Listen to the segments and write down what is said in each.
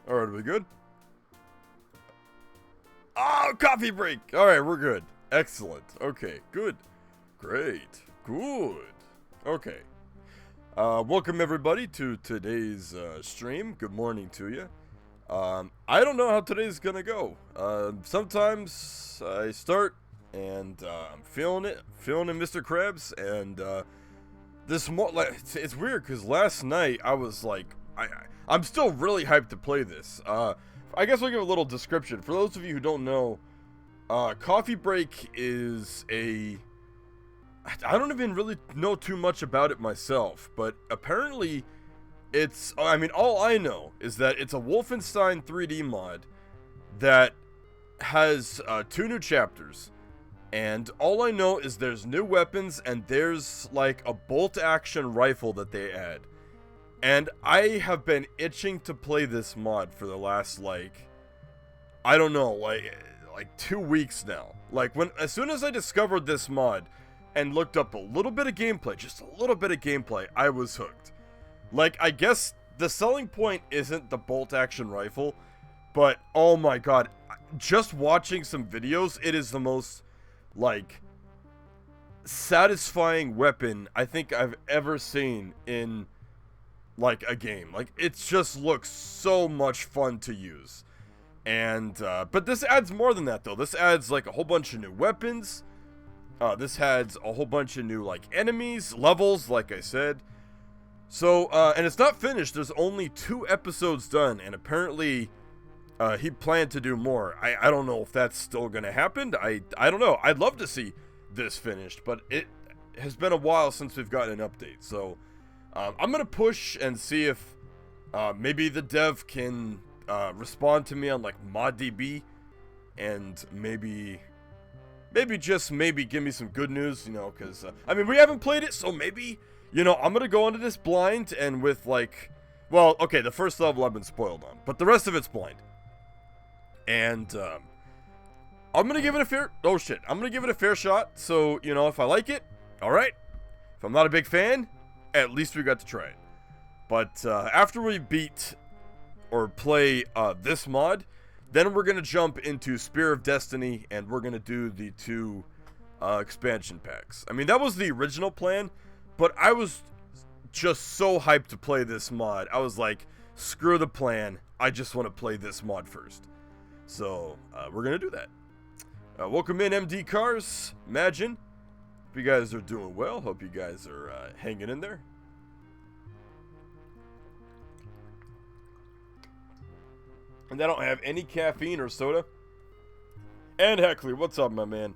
Alright, are we good? Oh, coffee break! Alright, we're good. Excellent. Okay, good. Great. Good. Okay. Welcome everybody to today's stream. Good morning to you. I don't know how today's gonna go. Sometimes I start and I'm feeling it, Mr. Krabs, and it's weird because last night I was like, I'm still really hyped to play this. I guess I'll give a little description for those of you who don't know. Coffee break is I don't even really know too much about it myself, but apparently all I know is that it's a Wolfenstein 3D mod that has 2 new chapters, and all I know is there's new weapons and there's like a bolt action rifle that they add. And I have been itching to play this mod for the last I don't know, like 2 weeks now. As soon as I discovered this mod and looked up a little bit of gameplay, just a little bit of gameplay, I was hooked. I guess the selling point isn't the bolt action rifle, but oh my god, just watching some videos, it is the most, satisfying weapon I think I've ever seen in, a game. It just looks so much fun to use. And, but this adds more than that, though. This adds, a whole bunch of new weapons. This adds a whole bunch of new, enemies, levels, like I said. So, and it's not finished. There's only 2 episodes done, and apparently, he planned to do more. I don't know if that's still gonna happen. I don't know. I'd love to see this finished, but it has been a while since we've gotten an update. So, I'm gonna push and see if, maybe the dev can, respond to me on, ModDB, and maybe just give me some good news, because, we haven't played it, so maybe, I'm gonna go into this blind, and with, well, okay, the first level I've been spoiled on, but the rest of it's blind. And, I'm gonna give it a fair shot, so, if I like it, alright. If I'm not a big fan, at least we got to try it. But, after we beat, or play, this mod, then we're gonna jump into Spear of Destiny, and we're gonna do the 2, expansion packs. That was the original plan, but I was just so hyped to play this mod. I was like, screw the plan, I just want to play this mod first. So, we're gonna do that. Welcome in, MD Cars, Imagine. Hope you guys are doing well. Hope you guys are hanging in there. And I don't have any caffeine or soda. And Heckley, what's up, my man?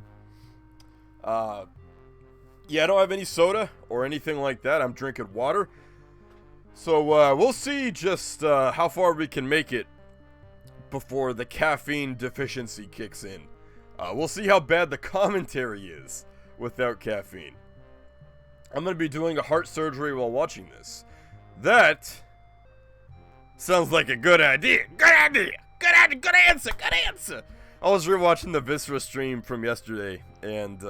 Yeah, I don't have any soda or anything like that. I'm drinking water. So, we'll see just how far we can make it before the caffeine deficiency kicks in. We'll see how bad the commentary is without caffeine. I'm going to be doing a heart surgery while watching this. That sounds like a good idea. Good idea. Good idea. Good answer. Good answer. I was rewatching the Viscera stream from yesterday, and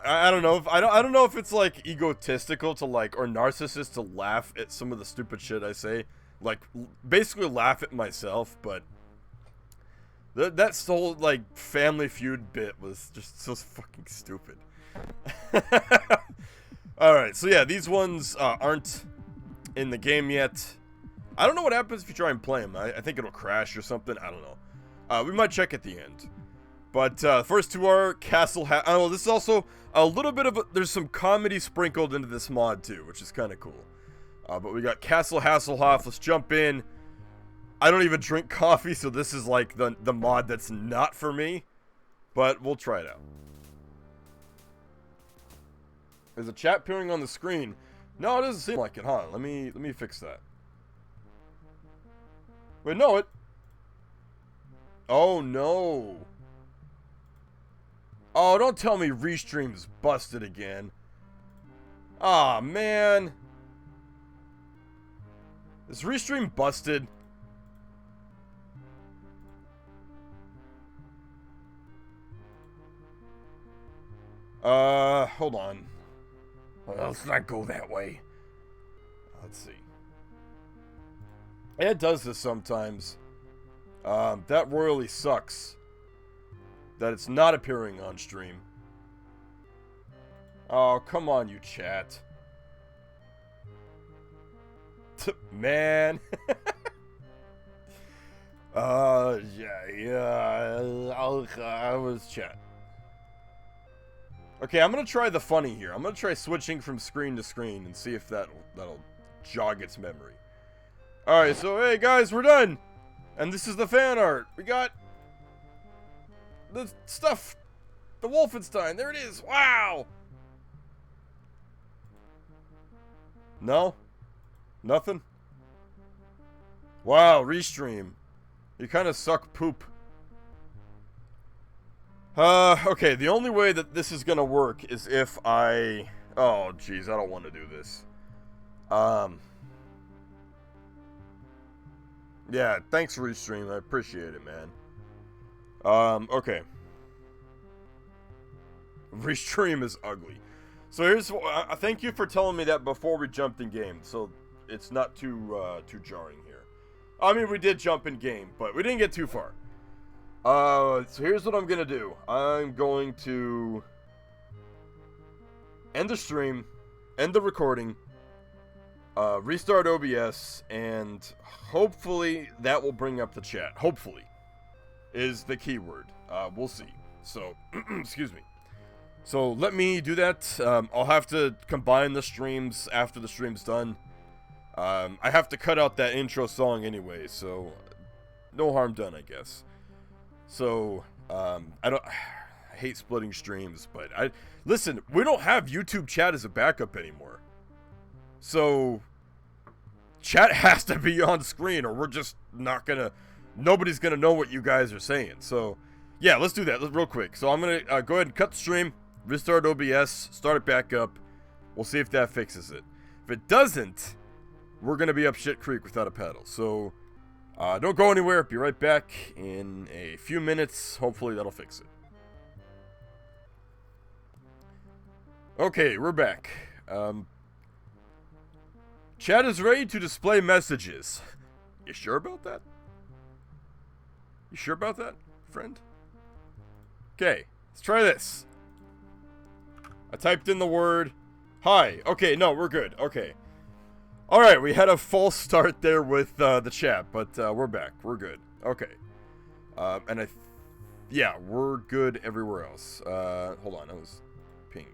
I don't know if I don't know if it's egotistical to or narcissist to laugh at some of the stupid shit I say, basically laugh at myself, but that whole Family Feud bit was just so fucking stupid. All right, so yeah, these ones aren't in the game yet. I don't know what happens if you try and play them. I think it'll crash or something. I don't know. We might check at the end. But first 2 are Castle oh, this is also a little bit of there's some comedy sprinkled into this mod too, which is kind of cool. But we got Castle Hasselhoff. Let's jump in. I don't even drink coffee, so this is the mod that's not for me. But we'll try it out. There's a chat appearing on the screen. No, it doesn't seem like it, huh? Let me fix that. Wait, no, it... Oh, no. Oh, don't tell me Restream's busted again. Aw, man. Is Restream busted? Hold on. Well, let's not go that way. Let's see. It does this sometimes. That royally sucks. That it's not appearing on stream. Oh, come on, you chat. Man. I was chat. Okay, I'm gonna try the funny here. I'm gonna try switching from screen to screen and see if that'll jog its memory. Alright, so hey guys, we're done! And this is the fan art. We got the stuff. The Wolfenstein. There it is. Wow! No? Nothing? Wow, restream. You kind of suck poop. Okay, the only way that this is gonna work is if I... Oh, jeez, I don't want to do this. Yeah, thanks, Restream. I appreciate it, man. Okay. Restream is ugly. So here's... thank you for telling me that before we jumped in game, so it's not too jarring here. I mean, we did jump in game, but we didn't get too far. So here's what I'm gonna do. I'm going to end the stream, end the recording, restart OBS, and hopefully that will bring up the chat. Hopefully is the keyword. We'll see. So, excuse me. So let me do that. I'll have to combine the streams after the stream's done. I have to cut out that intro song anyway, so no harm done, I guess. So, I hate splitting streams, but listen, we don't have YouTube chat as a backup anymore. So, chat has to be on screen or we're just not gonna, nobody's gonna know what you guys are saying. So, yeah, let's do that real quick. So I'm gonna go ahead and cut the stream, restart OBS, start it back up. We'll see if that fixes it. If it doesn't, we're gonna be up shit creek without a paddle. So, don't go anywhere. Be right back in a few minutes. Hopefully that'll fix it. Okay, we're back. Chat is ready to display messages. You sure about that? You sure about that, friend? Okay, let's try this. I typed in the word hi. Okay, no, we're good. Okay. Alright, we had a false start there with the chat, but we're back. We're good. Okay. And yeah, we're good everywhere else. Hold on, I was pinged.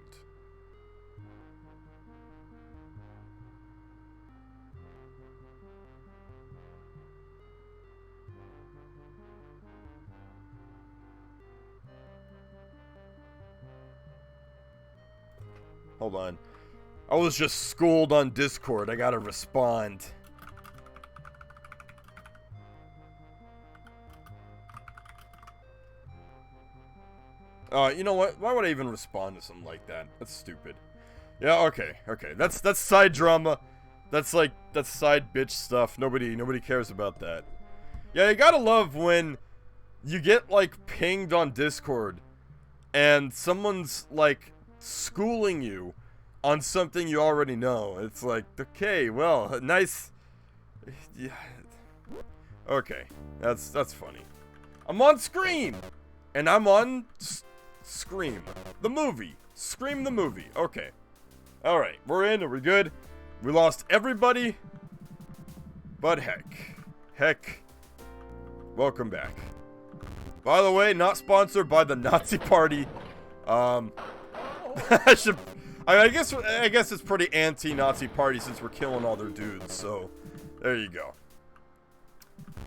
Hold on. I was just schooled on Discord. I gotta respond. You know what? Why would I even respond to something like that? That's stupid. Yeah, okay. That's side drama. That's side bitch stuff. Nobody cares about that. Yeah, you gotta love when you get, like, pinged on Discord and someone's, like, schooling you on something you already know. It's like, okay, well, nice. Yeah. Okay, that's funny. I'm on Scream, and I'm on Scream, the movie. Scream the movie. Okay. All right, we're in. Are we good? We lost everybody, but heck, welcome back. By the way, not sponsored by the Nazi Party. I guess it's pretty anti-Nazi Party since we're killing all their dudes, so there you go.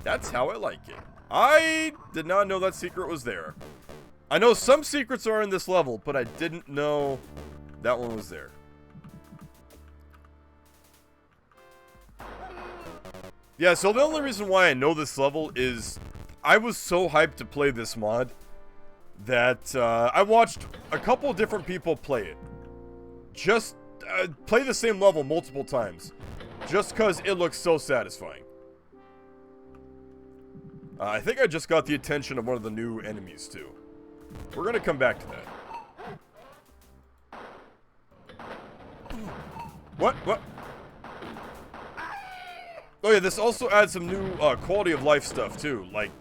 That's how I like it. I did not know that secret was there. I know some secrets are in this level, but I didn't know that one was there. Yeah, so the only reason why I know this level is I was so hyped to play this mod that I watched a couple different people play it. Just play the same level multiple times. Just because it looks so satisfying. I think I just got the attention of one of the new enemies, too. We're going to come back to that. What? Oh yeah, this also adds some new quality of life stuff too. Like,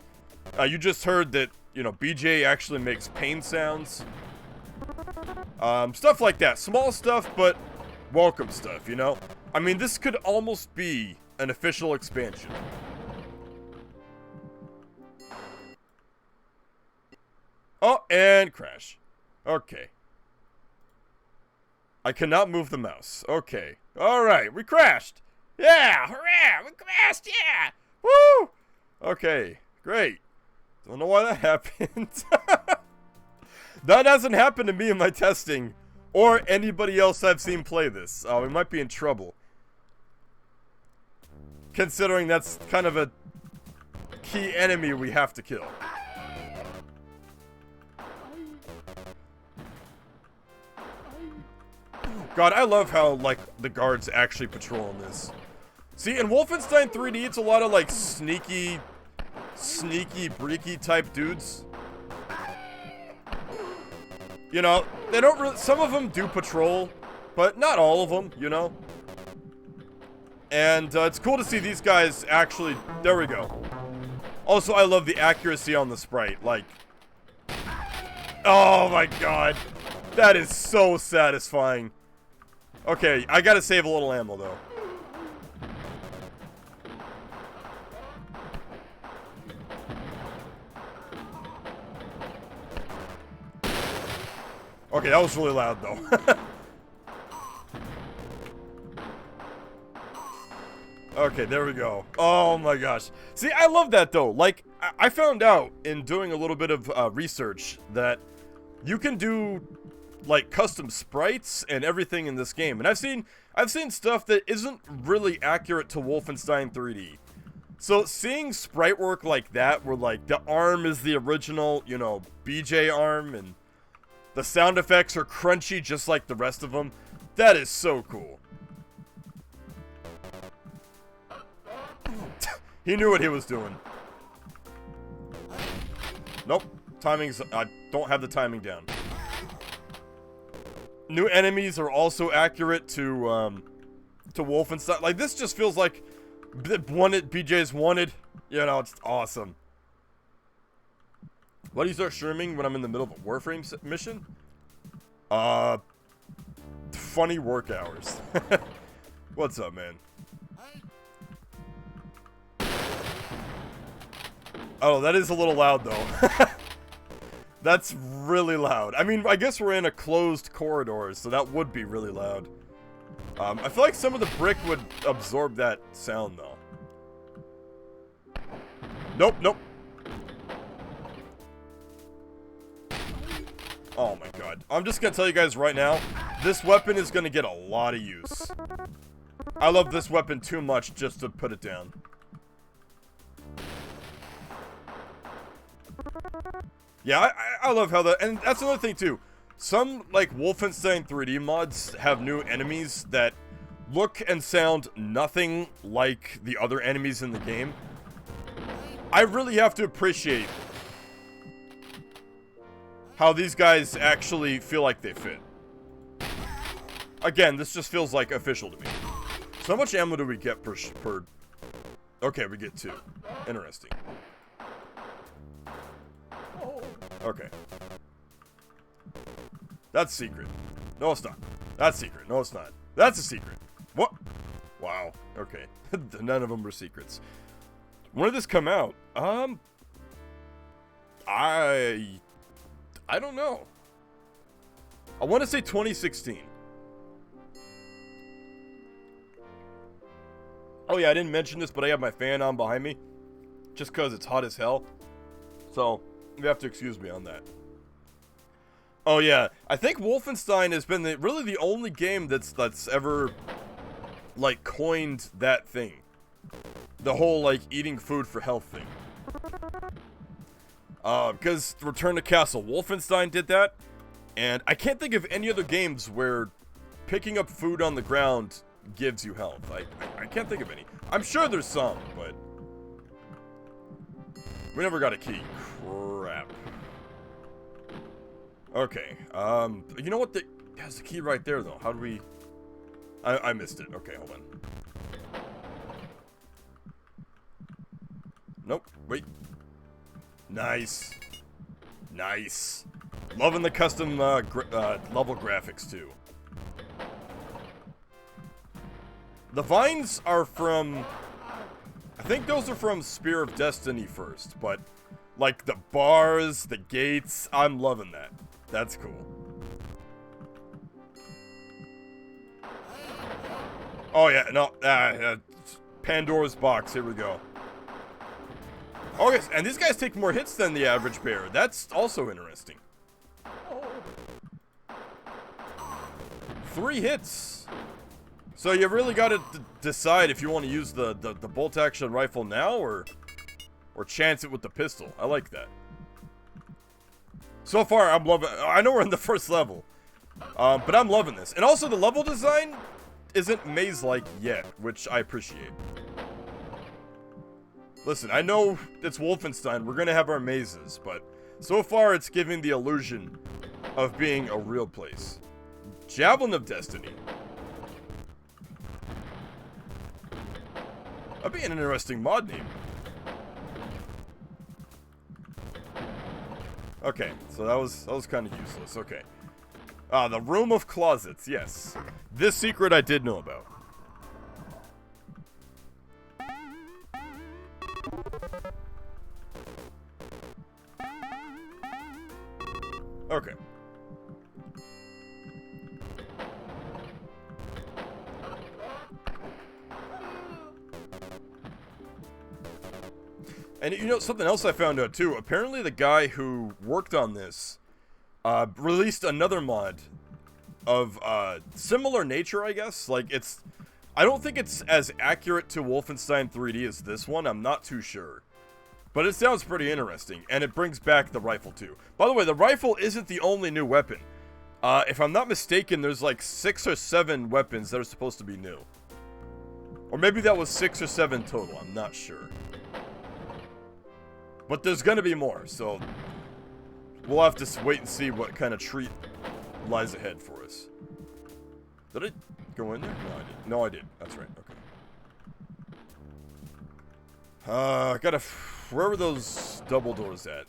you just heard that, you know, BJ actually makes pain sounds. Stuff like that. Small stuff, but welcome stuff, you know? I mean, this could almost be an official expansion. Oh, and crash. Okay. I cannot move the mouse. Okay. Alright, we crashed. Yeah, hurrah, we crashed, yeah. Woo! Okay, great. Don't know why that happened. That hasn't happened to me in my testing, or anybody else I've seen play this. We might be in trouble. Considering that's kind of a key enemy we have to kill. God, I love how, like, the guards actually patrol in this. See, in Wolfenstein 3D, it's a lot of, like, sneaky, breaky type dudes. You know, they don't really, some of them do patrol, but not all of them, you know? And it's cool to see these guys actually, there we go. Also, I love the accuracy on the sprite, like, oh my god, that is so satisfying. Okay, I gotta save a little ammo though. Okay, that was really loud though. Okay, there we go. Oh my gosh. See, I love that though. Like, I found out in doing a little bit of research that you can do like custom sprites and everything in this game. And I've seen stuff that isn't really accurate to Wolfenstein 3D. So seeing sprite work like that, where like the arm is the original, you know, BJ arm, and the sound effects are crunchy just like the rest of them, that is so cool. He knew what he was doing. Nope. Timing's... I don't have the timing down. New enemies are also accurate to Wolfenstein. Like, this just feels like BJ's wanted. You know, it's awesome. Why do you start streaming when I'm in the middle of a Warframe mission? Funny work hours. What's up, man? Oh, that is a little loud, though. That's really loud. I mean, I guess we're in a closed corridor, so that would be really loud. I feel like some of the brick would absorb that sound, though. Nope, nope. Oh my god. I'm just gonna tell you guys right now, this weapon is gonna get a lot of use. I love this weapon too much just to put it down. Yeah, I love how that, and that's another thing too. Some, like, Wolfenstein 3D mods have new enemies that look and sound nothing like the other enemies in the game. I really have to appreciate how these guys actually feel like they fit. Again, this just feels like official to me. So how much ammo do we get per... Okay, we get 2. Interesting. Okay. That's secret. No, it's not. That's secret. No, it's not. That's a secret. What? Wow. Okay. None of them were secrets. When did this come out? I don't know. I want to say 2016. Oh yeah, I didn't mention this, but I have my fan on behind me. Just because it's hot as hell. So... you have to excuse me on that. Oh yeah, I think Wolfenstein has been really the only game that's ever, like, coined that thing. The whole, like, eating food for health thing. Because Return to Castle, Wolfenstein did that, and I can't think of any other games where picking up food on the ground gives you health. I can't think of any. I'm sure there's some, but we never got a key. Crap. Okay, you know what, has the key right there, though. How do we... I missed it. Okay, hold on. Nope. Wait. Nice. Nice. Loving the custom level graphics, too. The vines are from... I think those are from Spear of Destiny first, but... Like, the bars, the gates, I'm loving that. That's cool. Oh, yeah, no. Pandora's box, here we go. Oh, yes, and these guys take more hits than the average bear. That's also interesting. 3 hits. So you really got to decide if you want to use the bolt-action rifle now or chance it with the pistol. I like that. So far, I'm loving... I know we're in the first level, but I'm loving this. And also, the level design isn't maze-like yet, which I appreciate. Listen, I know it's Wolfenstein, we're gonna have our mazes, but so far it's giving the illusion of being a real place. Javelin of Destiny. That'd be an interesting mod name. Okay, so that was kind of useless, okay. The Room of Closets, yes. This secret I did know about. Okay. And you know, something else I found out too. Apparently the guy who worked on this released another mod of similar nature, I guess. Like, it's... I don't think it's as accurate to Wolfenstein 3D as this one. I'm not too sure. But it sounds pretty interesting, and it brings back the rifle too. By the way, the rifle isn't the only new weapon. If I'm not mistaken, there's like 6 or 7 weapons that are supposed to be new. Or maybe that was 6 or 7 total, I'm not sure. But there's gonna be more, so we'll have to wait and see what kind of treat lies ahead for us. Did I go in there? No, I didn't. No, I did. That's right, okay. Gotta... Where were those double doors at?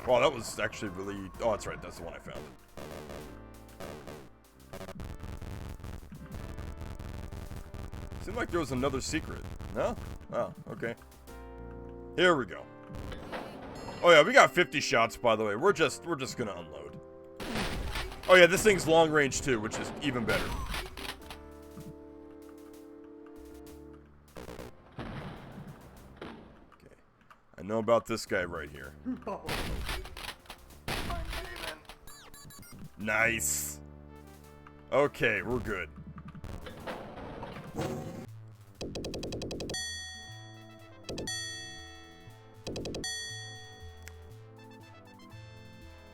Oh, that was actually really... Oh, that's right. That's the one I found. Seemed like there was another secret. No? Oh, okay. Here we go. Oh yeah, we got 50 shots, by the way. We're just gonna unload. Oh yeah, this thing's long range too, which is even better. Okay. I know about this guy right here. Nice. Okay, we're good.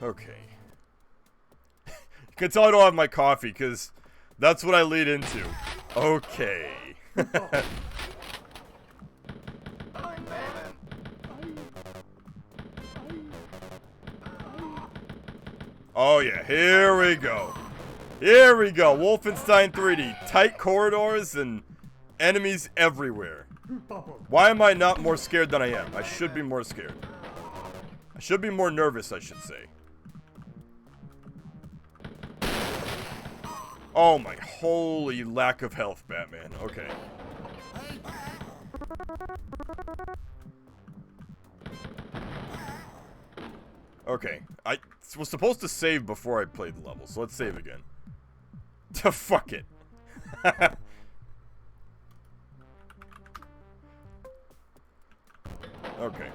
Okay. You can tell I don't have my coffee, because that's what I lead into. Okay. Oh yeah, here we go. Here we go, Wolfenstein 3D. Tight corridors and enemies everywhere. Why am I not more scared than I am? I should be more scared. I should be more nervous, I should say. Oh my holy lack of health, Batman. Okay. Okay. I was supposed to save before I played the level, so let's save again. Fuck it. Okay.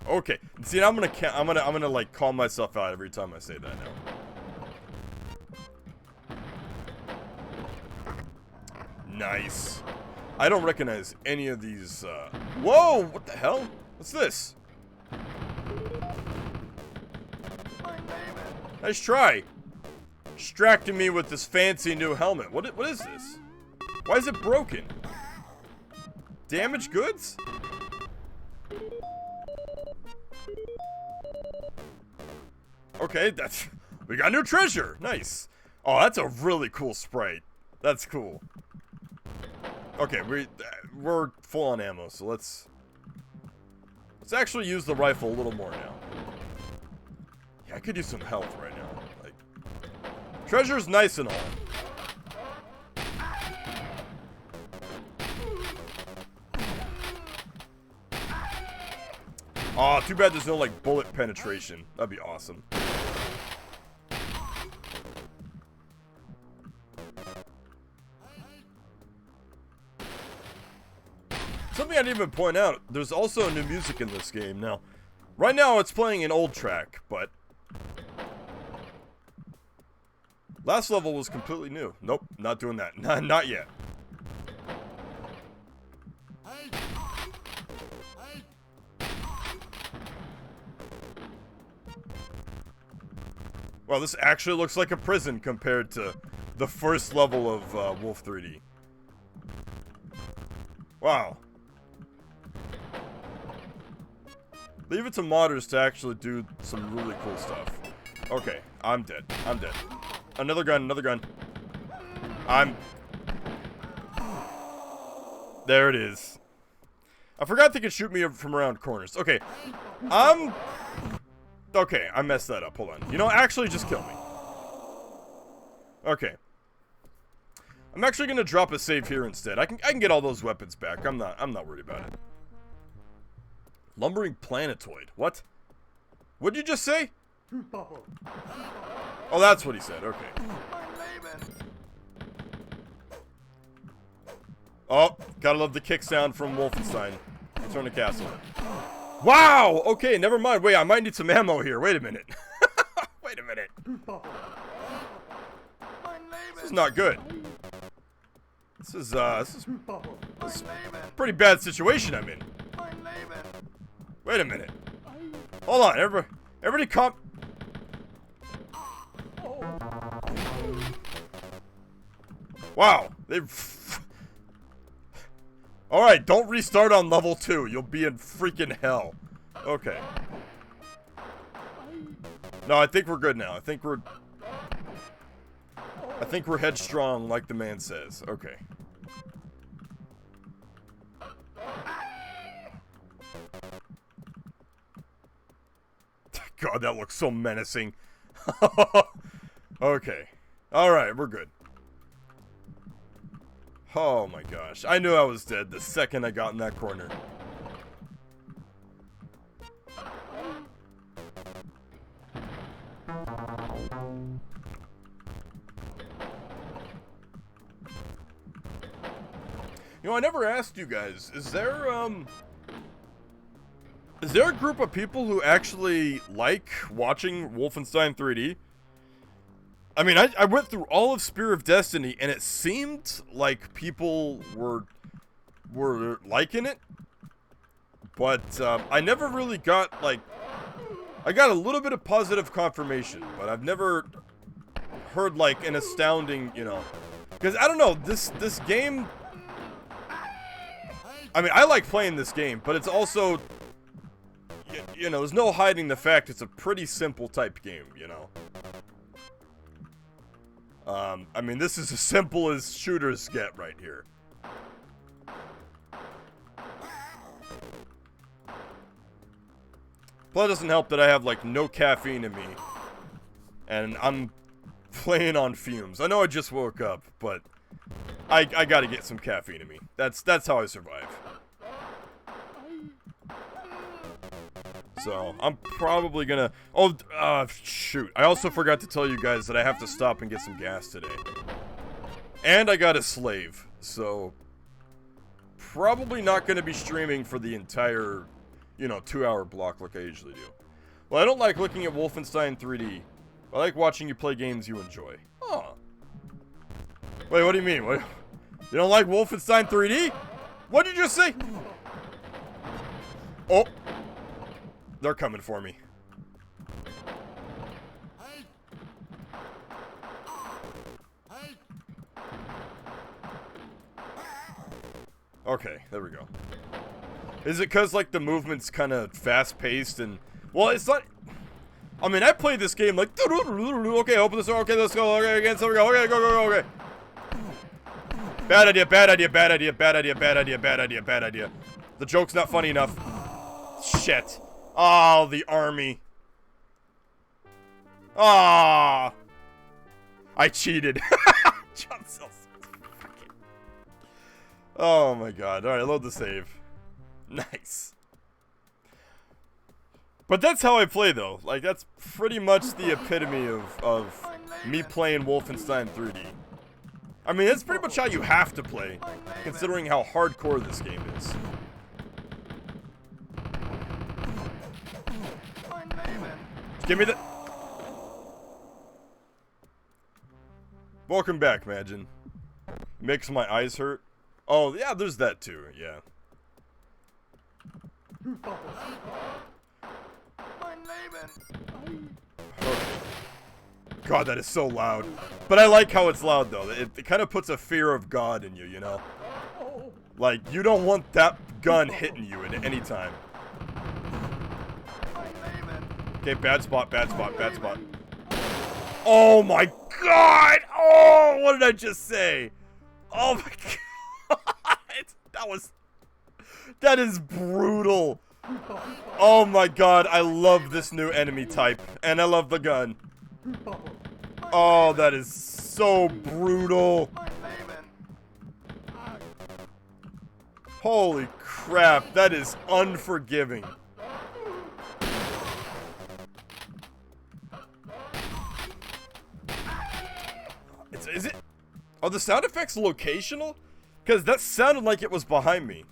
Okay. See, I'm gonna like calm myself out every time I say that now. Nice. I don't recognize any of these, Whoa! What the hell? What's this? Nice try. Distracting me with this fancy new helmet. What is this? Why is it broken? Damaged goods? Okay, we got new treasure. Nice. Oh, that's a really cool sprite. That's cool. Okay, we're full on ammo, so let's actually use the rifle a little more now. Yeah, I could use some health right now. Like, treasure's nice and all. Aw, too bad there's no, like, bullet penetration. That'd be awesome. Something I didn't even point out, there's also new music in this game. Now, right now it's playing an old track, but last level was completely new. Nope, not doing that. Not yet. Well, this actually looks like a prison compared to the first level of Wolf 3D. Wow. Leave it to modders to actually do some really cool stuff. Okay, I'm dead. I'm dead. Another gun, another gun. There it is. I forgot they could shoot me from around corners. Okay, okay, I messed that up. Hold on. You know, actually, just kill me. Okay. I'm actually gonna drop a save here instead. I can get all those weapons back. I'm not worried about it. Lumbering planetoid. What? What'd you just say? Oh, that's what he said. Okay. Oh, gotta love the kick sound from Wolfenstein. Return to castle. Wow! Okay, never mind. Wait, I might need some ammo here. Wait a minute. Wait a minute. This is not good. This is a pretty bad situation I'm in. Wait a minute. Hold on, everybody calm. Wow, Alright, don't restart on level 2. You'll be in freaking hell. Okay. No, I think we're good now. I think we're headstrong, like the man says. Okay. God, that looks so menacing. Okay. Alright, we're good. Oh my gosh. I knew I was dead the second I got in that corner. You know, I never asked you guys, is there a group of people who actually like watching Wolfenstein 3D? I mean, I went through all of Spear of Destiny, and it seemed like people were liking it. But, I never really got, like... I got a little bit of positive confirmation, but I've never heard, like, an astounding, you know... Because, I don't know, this game... I mean, I like playing this game, but it's also... You know, there's no hiding the fact it's a pretty simple type game, you know? I mean, this is as simple as shooters get right here. Plus, it doesn't help that I have, like, no caffeine in me. And I'm playing on fumes. I know I just woke up, but I gotta get some caffeine in me. That's how I survive. So, I'm probably gonna... Oh, shoot. I also forgot to tell you guys that I have to stop and get some gas today. And I got a slave. So, probably not gonna be streaming for the entire, you know, 2-hour block like I usually do. Well, I don't like looking at Wolfenstein 3D. I like watching you play games you enjoy. Oh. Wait, what do you mean? What? You don't like Wolfenstein 3D? What did you just say? Oh. They're coming for me. Okay, there we go. Is it because, like, the movement's kind of fast-paced and... Well, it's not... I mean, I played this game like... Okay, open this door. Okay, let's go. Okay, again, so we go. Okay, go, go, go, okay. Bad idea, bad idea, bad idea, bad idea, bad idea, bad idea, bad idea. The joke's not funny enough. Shit. Oh, the army. Ah. I cheated. John Cells. Oh my god. Alright, load the save. Nice. But that's how I play, though. Like, that's pretty much the epitome of me playing Wolfenstein 3D. I mean, that's pretty much how you have to play, considering how hardcore this game is. Give me the... Welcome back, Magin. Makes my eyes hurt. Oh, yeah, there's that too, yeah. Okay. God, that is so loud. But I like how it's loud, though. It kind of puts a fear of God in you, you know? Like, you don't want that gun hitting you at any time. Okay, bad spot, bad spot, bad spot. Oh my god! Oh, what did I just say? Oh my god! That is brutal. Oh my god, I love this new enemy type. And I love the gun. Oh, that is so brutal. Holy crap, that is unforgiving. Is it? Are the sound effects locational? Because that sounded like it was behind me.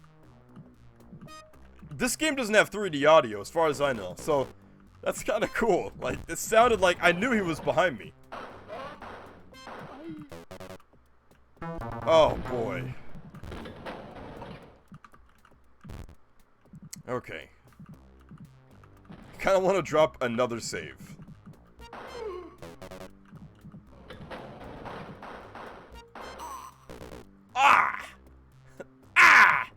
This game doesn't have 3D audio, as far as I know, so that's kind of cool. Like, it sounded like I knew he was behind me. Oh, boy. Okay. Kind of want to drop another save. Ah! Ah!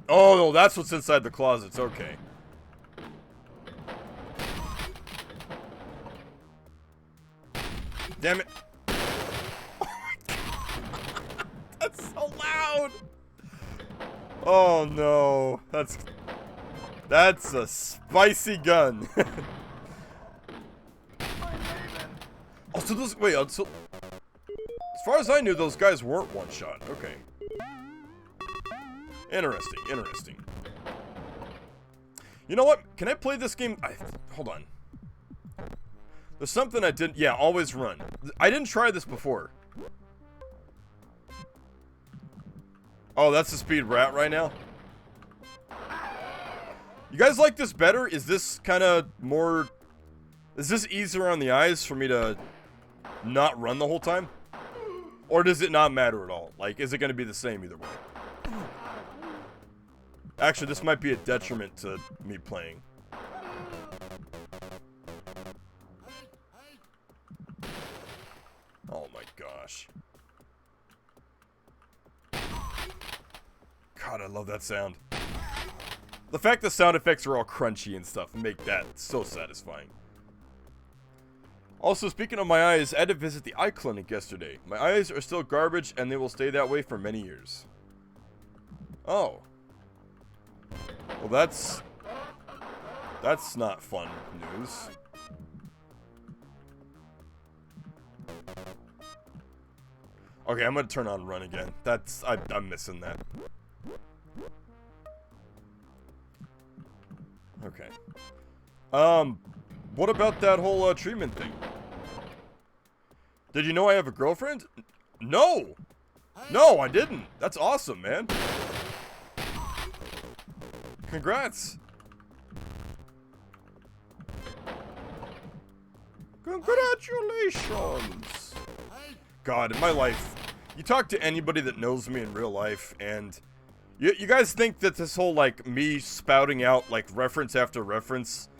Oh, no, that's what's inside the closets. Okay. Damn it. Oh my god. That's so loud. Oh, no. That's a spicy gun. Oh, so those, wait, so, as far as I knew, those guys weren't one-shot. Okay. Interesting, interesting. You know what? Can I play this game? Hold on. There's something I didn't, yeah, always run. I didn't try this before. Oh, that's the speed we're at right now? You guys like this better? Is this kind of more, is this easier on the eyes for me to not run the whole time? Or does it not matter at all? Like, is it going to be the same either way? Actually, this might be a detriment to me playing. Oh my gosh. God, I love that sound. The fact the sound effects are all crunchy and stuff make that so satisfying. Also, speaking of my eyes, I had to visit the eye clinic yesterday. My eyes are still garbage, and they will stay that way for many years. Oh. Well, that's not fun news. Okay, I'm gonna turn on run again. I'm missing that. Okay. What about that whole treatment thing? Did you know I have a girlfriend? No! No, I didn't. That's awesome, man. Congrats. Congratulations. God, in my life, you talk to anybody that knows me in real life, and you guys think that this whole, like, me spouting out, like, reference after reference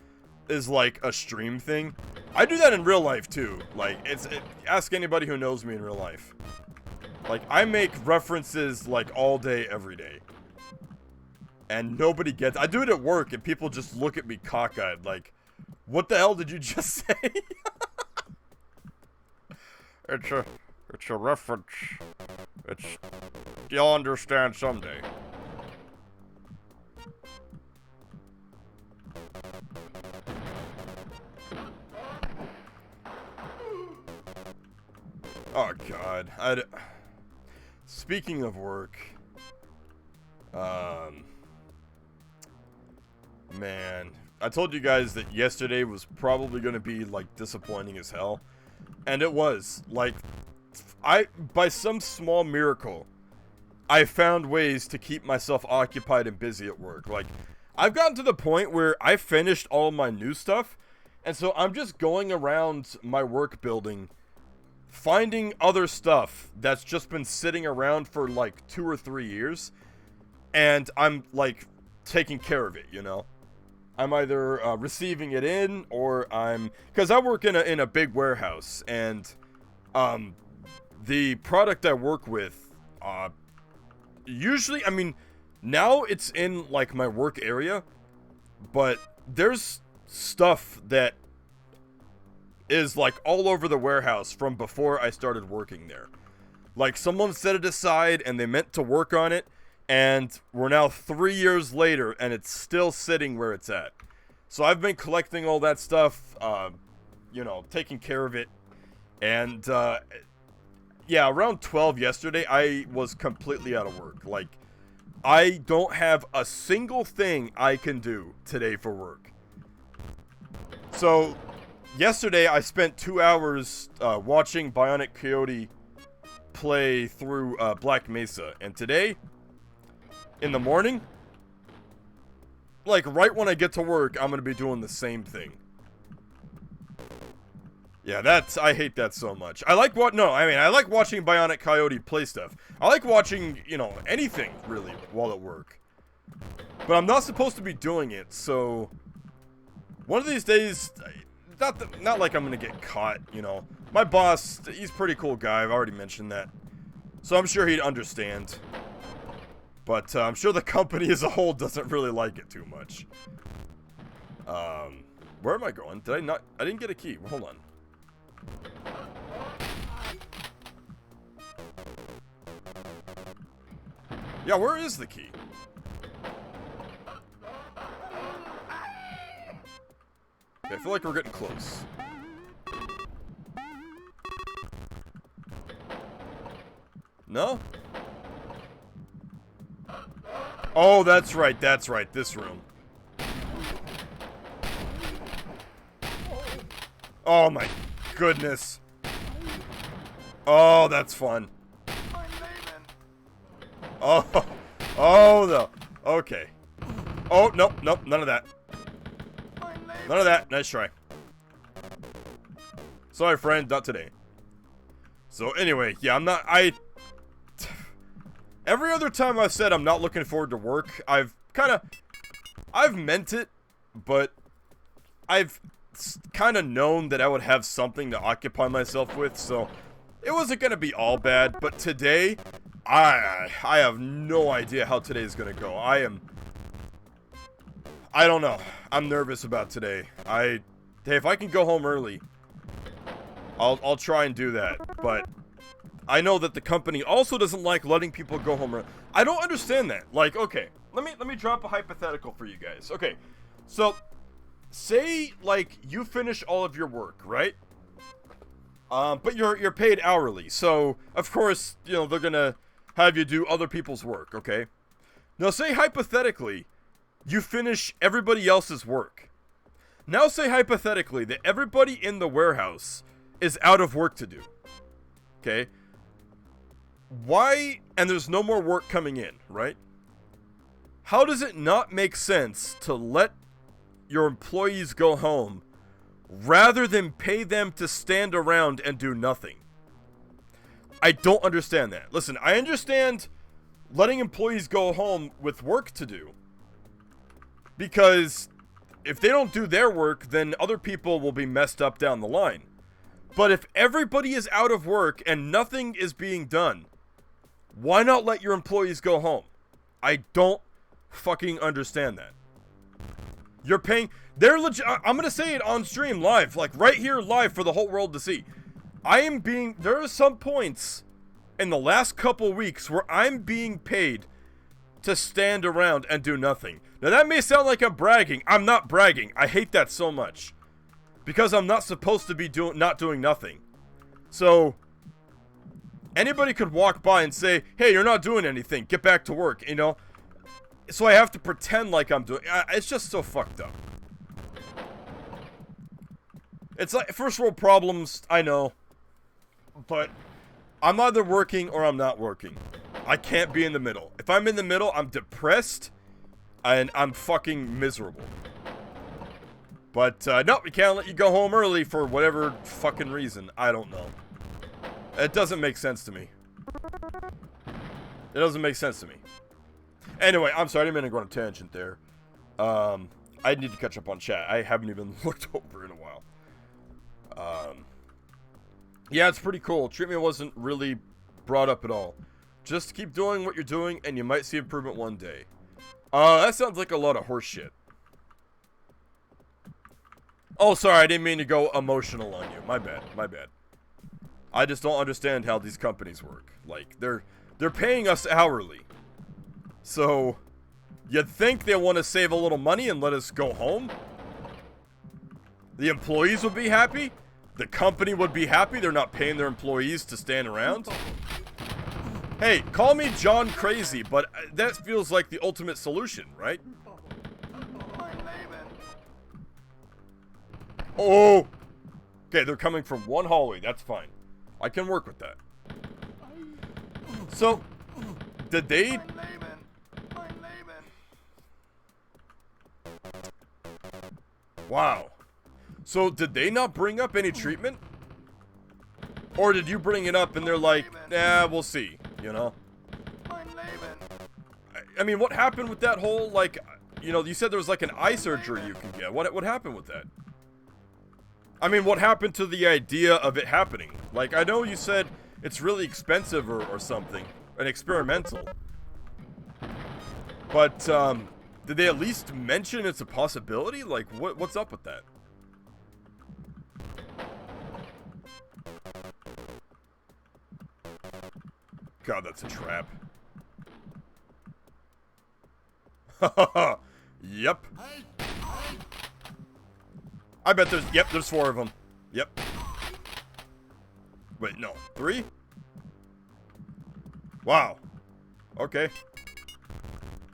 is, like, a stream thing. I do that in real life, too. Like, ask anybody who knows me in real life. Like, I make references, like, all day, every day. And nobody gets... I do it at work, and people just look at me cockeyed, like, what the hell did you just say? It's a reference. You'll understand someday. Oh God, speaking of work, man, I told you guys that yesterday was probably going to be, like, disappointing as hell. And it was. Like, by some small miracle, I found ways to keep myself occupied and busy at work. Like, I've gotten to the point where I finished all my new stuff, and so I'm just going around my work building, finding other stuff that's just been sitting around for, like, 2 or 3 years, and I'm, like, taking care of it, you know? I'm either receiving it in, or because I work in a big warehouse, and the product I work with, usually, I mean, now it's in, like, my work area, but there's stuff that is, like, all over the warehouse from before I started working there. Like, someone set it aside, and they meant to work on it, and we're now 3 years later, and it's still sitting where it's at. So I've been collecting all that stuff, you know, taking care of it. And, yeah, around 12 yesterday, I was completely out of work. Like, I don't have a single thing I can do today for work. So, yesterday, I spent 2 hours watching Bionic Coyote play through Black Mesa. And today, in the morning, like, right when I get to work, I'm gonna be doing the same thing. Yeah, I hate that so much. I like watching Bionic Coyote play stuff. I like watching, you know, anything, really, while at work. But I'm not supposed to be doing it, so one of these days, not like I'm gonna get caught, you know. My boss, he's a pretty cool guy, I've already mentioned that. So I'm sure he'd understand. But I'm sure the company as a whole doesn't really like it too much. Where am I going? I didn't get a key. Hold on. Yeah, where is the key? Okay, I feel like we're getting close. No? Oh, that's right, this room. Oh my goodness. Oh, that's fun. Oh, no. Okay. Oh, nope, none of that. None of that, nice try. Sorry, friend, not today. So anyway, yeah, every other time I've said I'm not looking forward to work, I've meant it, but I've kind of known that I would have something to occupy myself with, so it wasn't going to be all bad. But today, I have no idea how today is going to go. I don't know. I'm nervous about today. Hey, if I can go home early, I'll try and do that, but I know that the company also doesn't like letting people go home early. I don't understand that. Like, okay, let me drop a hypothetical for you guys. Okay, so say, like, you finish all of your work, right? But you're paid hourly, so of course, you know, they're gonna have you do other people's work, okay? Now say hypothetically, you finish everybody else's work. Now say hypothetically that everybody in the warehouse is out of work to do, okay? Why, and there's no more work coming in, right? How does it not make sense to let your employees go home rather than pay them to stand around and do nothing? I don't understand that. Listen, I understand letting employees go home with work to do, because if they don't do their work, then other people will be messed up down the line. But if everybody is out of work and nothing is being done, why not let your employees go home? I don't fucking understand that. You're paying, they're legit, I'm gonna say it on stream live, like right here live for the whole world to see. there are some points in the last couple weeks where I'm being paid to stand around and do nothing. Now that may sound like I'm bragging. I'm not bragging. I hate that so much. Because I'm not supposed to be not doing nothing. So, anybody could walk by and say, hey, you're not doing anything. Get back to work, you know? So I have to pretend like I'm doing... It's just so fucked up. It's like first world problems, I know. But I'm either working or I'm not working. I can't be in the middle. If I'm in the middle, I'm depressed. And I'm fucking miserable. But, no, we can't let you go home early for whatever fucking reason. I don't know. It doesn't make sense to me. It doesn't make sense to me. Anyway, I'm sorry, I didn't mean to go on a tangent there. I need to catch up on chat. I haven't even looked over in a while. Yeah, it's pretty cool. Treatment wasn't really brought up at all. Just keep doing what you're doing, and you might see improvement one day. That sounds like a lot of horse shit. Oh, sorry, I didn't mean to go emotional on you. My bad, my bad. I just don't understand how these companies work. Like, they're paying us hourly. So, you'd think they want to save a little money and let us go home? The employees would be happy? The company would be happy they're not paying their employees to stand around? Hey, call me John crazy, but that feels like the ultimate solution, right? Oh! Okay, they're coming from one hallway. That's fine. I can work with that. So, did they... Wow. So, did they not bring up any treatment? Or did you bring it up and they're like, nah, we'll see, you know? I mean, what happened with that whole, like, you know, you said there was like an eye surgery you can get. What happened with that? I mean, what happened to the idea of it happening? Like, I know you said it's really expensive or something, and experimental. But, did they at least mention it's a possibility? Like, what's up with that? God, that's a trap. Yep. I bet there's 4 of them. Yep. Wait, no. 3? Wow. Okay.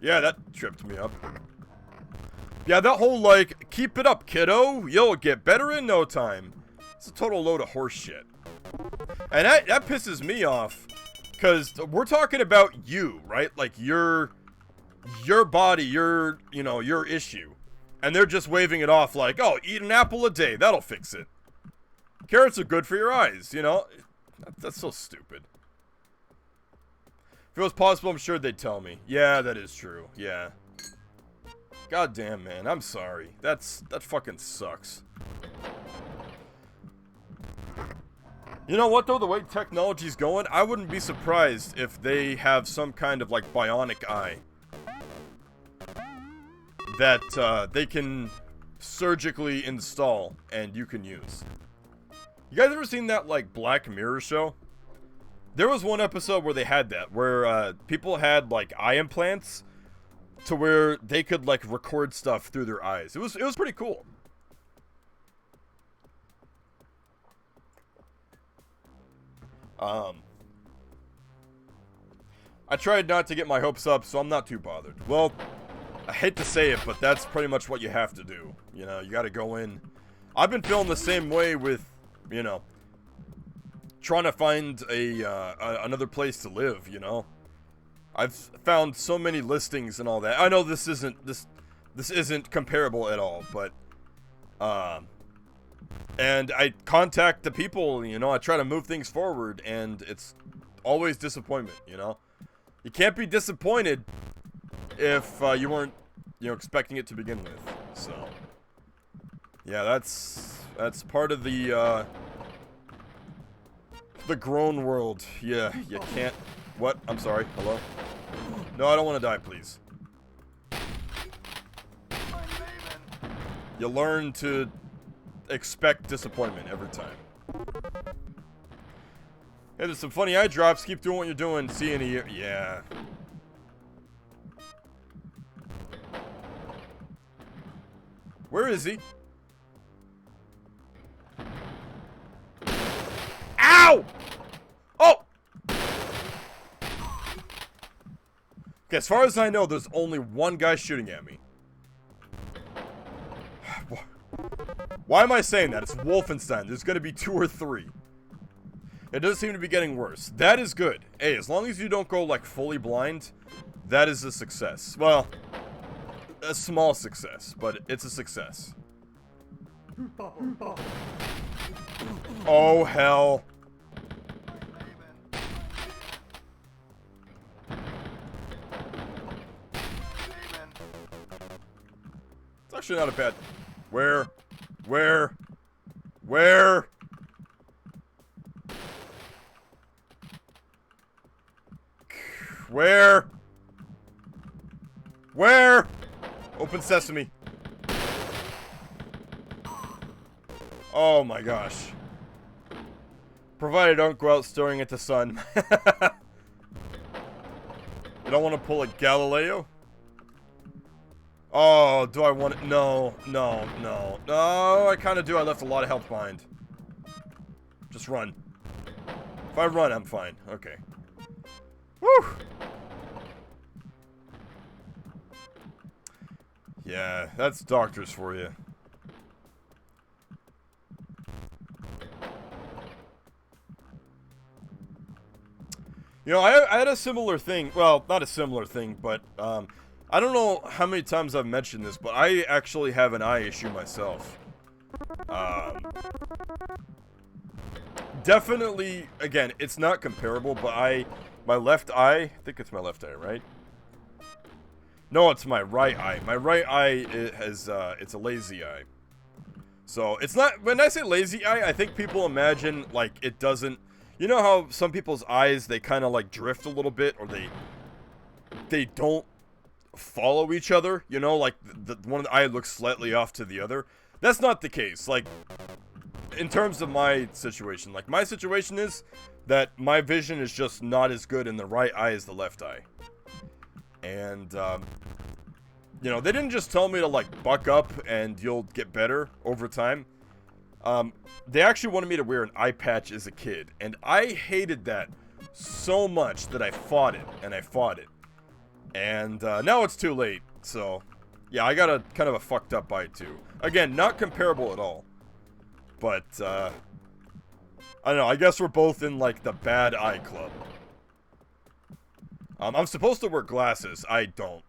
Yeah, that tripped me up. Yeah, that whole, like, keep it up, kiddo. You'll get better in no time. It's a total load of horse shit. And that pisses me off. Because we're talking about you, right? Like, your body, your issue. And they're just waving it off like, oh, eat an apple a day. That'll fix it. Carrots are good for your eyes, you know? That's so stupid. If it was possible, I'm sure they'd tell me. Yeah, that is true. Yeah. God damn, man. I'm sorry. That fucking sucks. You know what, though? The way technology's going, I wouldn't be surprised if they have some kind of, like, bionic eye. That they can surgically install and you can use. You guys ever seen that, like, Black Mirror show? There was one episode where they had that, where people had, like, eye implants to where they could, like, record stuff through their eyes. It was pretty cool. I tried not to get my hopes up, so I'm not too bothered. Well, I hate to say it, but that's pretty much what you have to do. You know, you gotta go in. I've been feeling the same way with, you know, trying to find another place to live, you know. I've found so many listings and all that. I know this isn't comparable at all, but and I contact the people, you know, I try to move things forward, and it's always disappointment, you know. You can't be disappointed if you weren't, you know, expecting it to begin with. So yeah, that's part of the grown world. Yeah, you can't. What? I'm sorry. Hello? No, I don't want to die, please. You learn to expect disappointment every time. Hey, there's some funny eye drops. Keep doing what you're doing. See you in a year. Yeah. Where is he? Ow! Oh! Okay, as far as I know, there's only one guy shooting at me. Why am I saying that? It's Wolfenstein. There's gonna be 2 or 3. It doesn't seem to be getting worse. That is good. Hey, as long as you don't go, like, fully blind, that is a success. Well, a small success, but it's a success. Oh, hell. It's actually not a bad... Where? Where? Where? Where? Where? Open sesame. Oh my gosh. Provided don't go out staring at the sun. You don't want to pull a Galileo? Oh, do I want it? No, no, no. No, I kind of do. I left a lot of health behind. Just run. If I run, I'm fine. Okay. Woo! Yeah, that's doctors for you. You know, I had a similar thing. Well, not a similar thing, but I don't know how many times I've mentioned this, but I actually have an eye issue myself. Definitely, again, it's not comparable, but my left eye, I think it's my left eye, right? No, it's my right eye. My right eye has, it's a lazy eye. So, it's not, when I say lazy eye, I think people imagine, like, it doesn't, you know how some people's eyes, they kind of, like, drift a little bit, or they don't follow each other, you know, like, one of the eye looks slightly off to the other. That's not the case, like, in terms of my situation. Like, my situation is that my vision is just not as good in the right eye as the left eye. And, you know, they didn't just tell me to, like, buck up and you'll get better over time. They actually wanted me to wear an eye patch as a kid. And I hated that so much that I fought it. And I fought it. And, now it's too late. So, yeah, I got a kind of a fucked up eye, too. Again, not comparable at all. But, I don't know, I guess we're both in, like, the bad eye club. I'm supposed to wear glasses. I don't.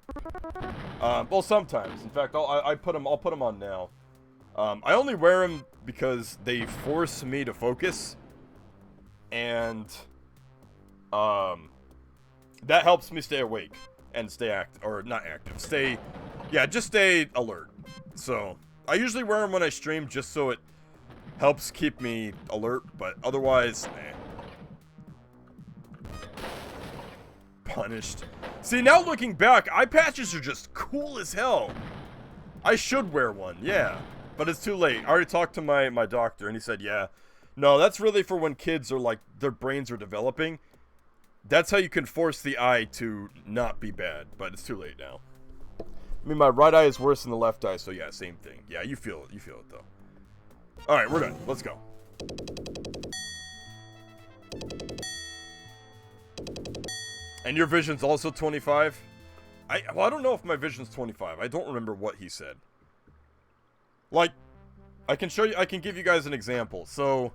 Well, sometimes. In fact, I'll put them on now. I only wear them because they force me to focus. And, that helps me stay awake. And stay just stay alert. So, I usually wear them when I stream just so it helps keep me alert, but otherwise, Punished. See, now looking back, eye patches are just cool as hell. I should wear one, yeah. But it's too late. I already talked to my doctor, and he said, yeah. No, that's really for when kids are, like, their brains are developing. That's how you can force the eye to not be bad, but it's too late now. I mean, my right eye is worse than the left eye, so yeah, same thing. Yeah, you feel it. You feel it, though. Alright, we're done. Let's go. And your vision's also 25? Well, I don't know if my vision's 25. I don't remember what he said. Like, I can show you, I can give you guys an example. So,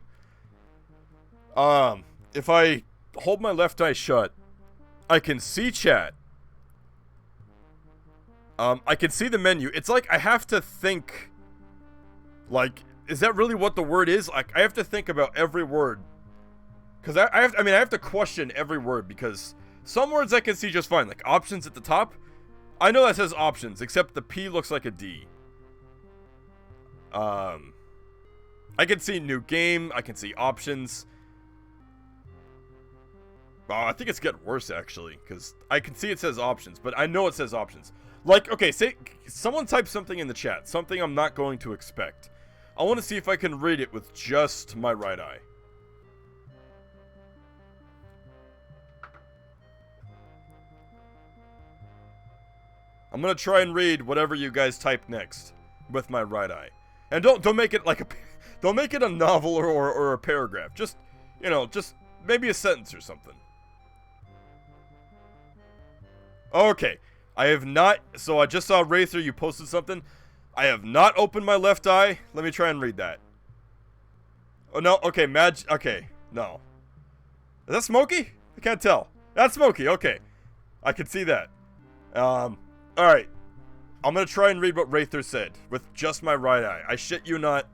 if I hold my left eye shut, I can see chat. I can see the menu. It's like I have to think, like, is that really what the word is? Like, I have to think about every word. Because I have to question every word, because some words I can see just fine. Like, options at the top. I know that says options, except the P looks like a D. I can see new game. I can see options. Oh, I think it's getting worse, actually, because I can see it says options, but I know it says options. Like, okay, say someone type something in the chat, something I'm not going to expect. I want to see if I can read it with just my right eye. I'm gonna try and read whatever you guys type next with my right eye. And don't make it like don't make it a novel or a paragraph. Just, you know, just maybe a sentence or something. Okay. I have not, so I just saw Wraither, you posted something. I have not opened my left eye. Let me try and read that. Oh, no, okay, okay, no. Is that Smokey? I can't tell. That's Smokey, okay. I can see that. Alright. I'm gonna try and read what Wraither said with just my right eye. I shit you not.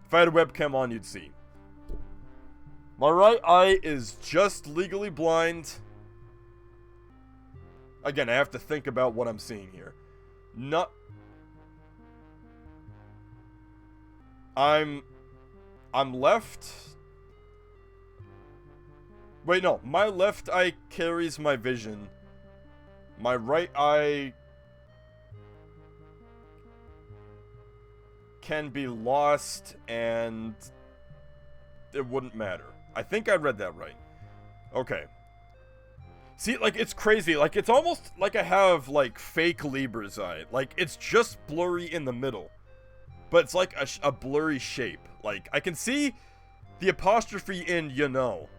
If I had a webcam on, you'd see. My right eye is just legally blind. Again, I have to think about what I'm seeing here. Not... I'm left... Wait, no. My left eye carries my vision. My right eye... can be lost, and... it wouldn't matter. I think I read that right. Okay. See, like, it's crazy. Like, it's almost like I have, like, fake Libra's eye. Like, it's just blurry in the middle. But it's like a blurry shape. Like, I can see the apostrophe in you know.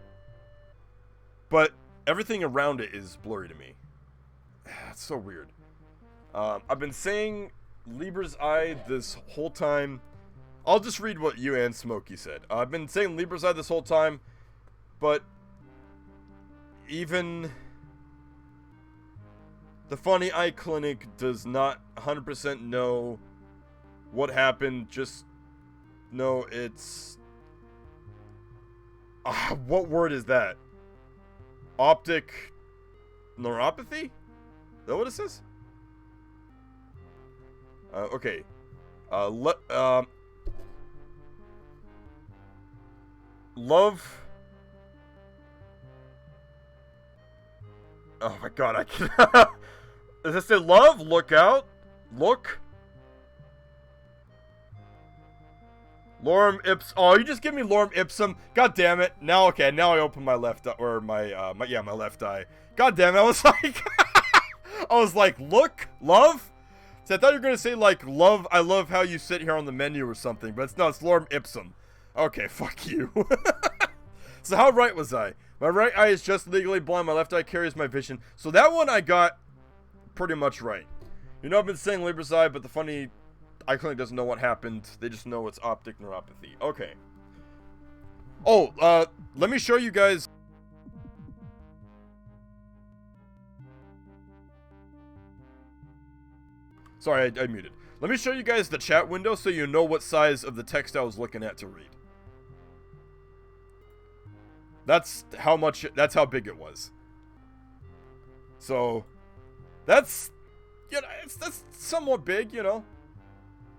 But everything around it is blurry to me. It's so weird. I've been saying Libra's eye this whole time. I'll just read what you and Smokey said. I've been saying Libra's eye this whole time. But even... the Funny Eye Clinic does not 100% know what happened. Just know it's... what word is that? Optic neuropathy? Is that what it says? Okay. Love... oh my god, I can... does it say love? Look out? Look? Lorem Ipsum. Oh, you just give me Lorem Ipsum. God damn it. Now, okay, now I open my left eye, or my left eye. God damn it, I was like, look? Love? So I thought you were gonna say, like, love, I love how you sit here on the menu or something, but it's Lorem Ipsum. Okay, fuck you. So how right was I? My right eye is just legally blind, my left eye carries my vision. So that one I got pretty much right. You know, I've been saying Libra's eye, but the Funny Eye Clinic doesn't know what happened. They just know it's optic neuropathy. Okay. Oh, let me show you guys. Sorry, I muted. Let me show you guys the chat window so you know what size of the text I was looking at to read. That's how big it was. So, that's, you know, that's somewhat big, you know.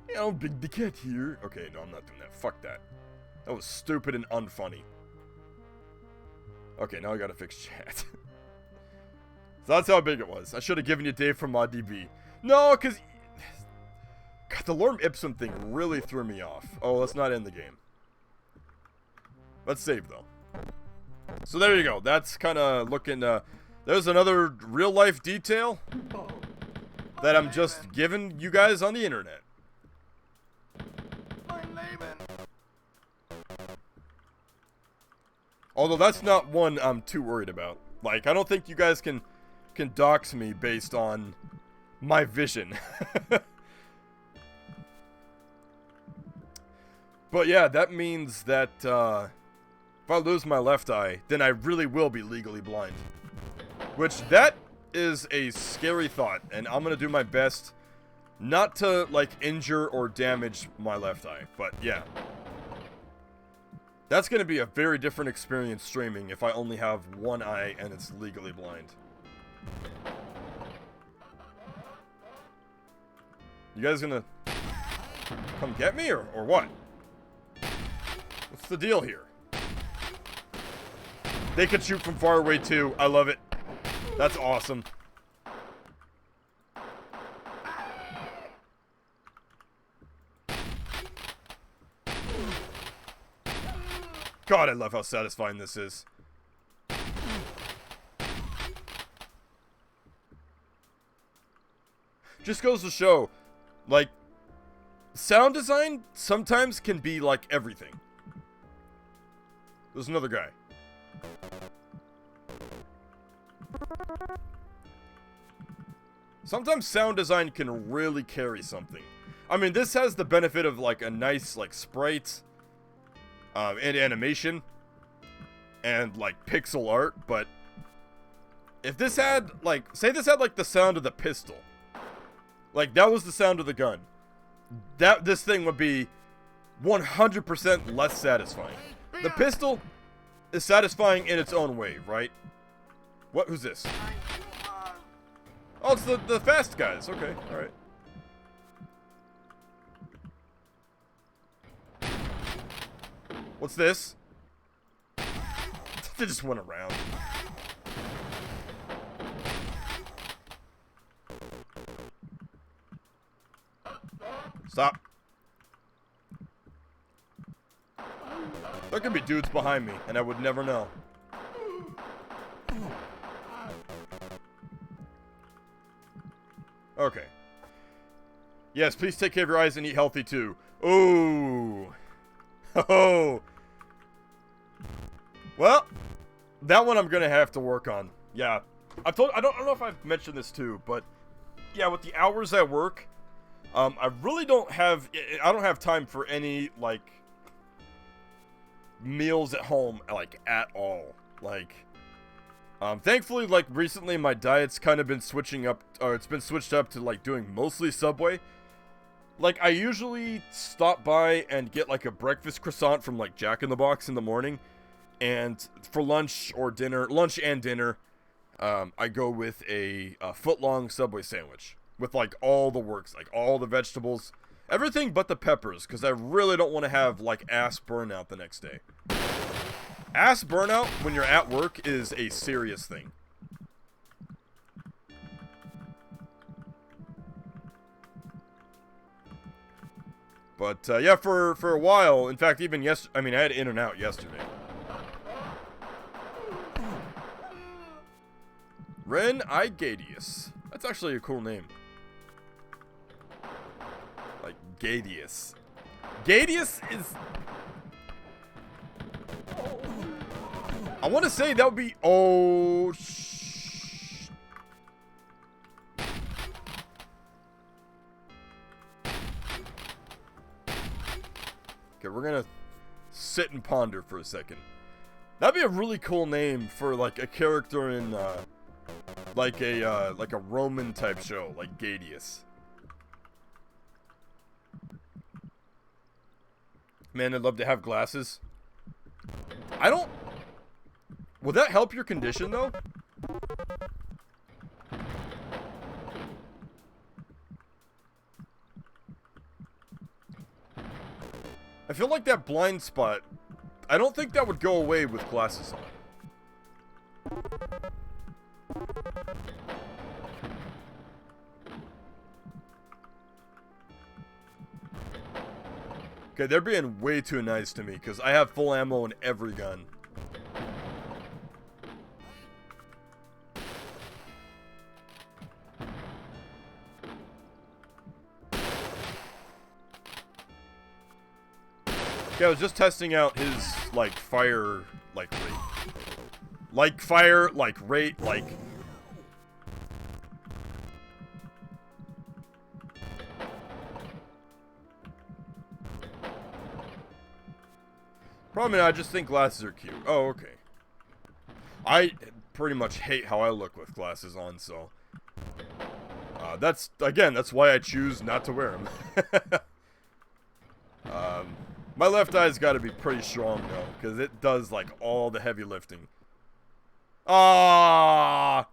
You know, big the cat here. Okay, no, I'm not doing that. Fuck that. That was stupid and unfunny. Okay, now I gotta fix chat. So that's how big it was. I should have given you Dave from ModDB. No, because... God, the Lorem Ipsum thing really threw me off. Oh, let's not end the game. Let's save, though. So there you go. That's kind of looking... there's another real-life detail that I'm just giving you guys on the internet. Although that's not one I'm too worried about. Like, I don't think you guys can dox me based on my vision. But yeah, that means that if I lose my left eye, then I really will be legally blind. Which, that is a scary thought, and I'm gonna do my best not to, like, injure or damage my left eye. But yeah. That's gonna be a very different experience streaming if I only have one eye and it's legally blind. You guys gonna come get me, or what? What's the deal here? They can shoot from far away too. I love it. That's awesome. God, I love how satisfying this is. Just goes to show, like, sound design sometimes can be like everything. There's another guy. Sometimes sound design can really carry something. I mean, this has the benefit of like a nice like sprite and animation and like pixel art, but if this had like, say this had like the sound of the pistol, like that was the sound of the gun, this thing would be 100% less satisfying. The pistol is satisfying in its own way, right? What? Who's this? Oh, it's the fast guys. Okay, alright. What's this? They just went around. Stop. There could be dudes behind me, and I would never know. Okay. Yes, please take care of your eyes and eat healthy too. Ooh. Oh. Well, that one I'm gonna have to work on. Yeah. I don't know if I've mentioned this too, but yeah, with the hours I work, I really don't have time for any like meals at home, like at all. Like, thankfully, like recently my diet's kind of been switching up, or it's been switched up to like doing mostly Subway. Like, I usually stop by and get like a breakfast croissant from like Jack in the Box in the morning, and for lunch or dinner, lunch and dinner, I go with a foot-long Subway sandwich with like all the works, like all the vegetables, everything but the peppers, because I really don't want to have like ass burnout the next day. Ass burnout when you're at work is a serious thing. But yeah, for a while, in fact, even I had In-N-Out yesterday. Ren Igadius. That's actually a cool name. Like Gadius. Gadius is. I want to say that would be. Oh. Okay, we're gonna sit and ponder for a second. That'd be a really cool name for like a character in like a Roman type show, like Gadius. Man, I'd love to have glasses. I don't. Will that help your condition though? I feel like that blind spot, I don't think that would go away with glasses on. Okay, they're being way too nice to me because I have full ammo in every gun. Yeah, I was just testing out his, like, fire, like, rate. Like, fire, like, rate, like... Problem is, I just think glasses are cute. Oh, okay. I pretty much hate how I look with glasses on, so... that's why I choose not to wear them. My left eye's got to be pretty strong, though, because it does, like, all the heavy lifting. Ah!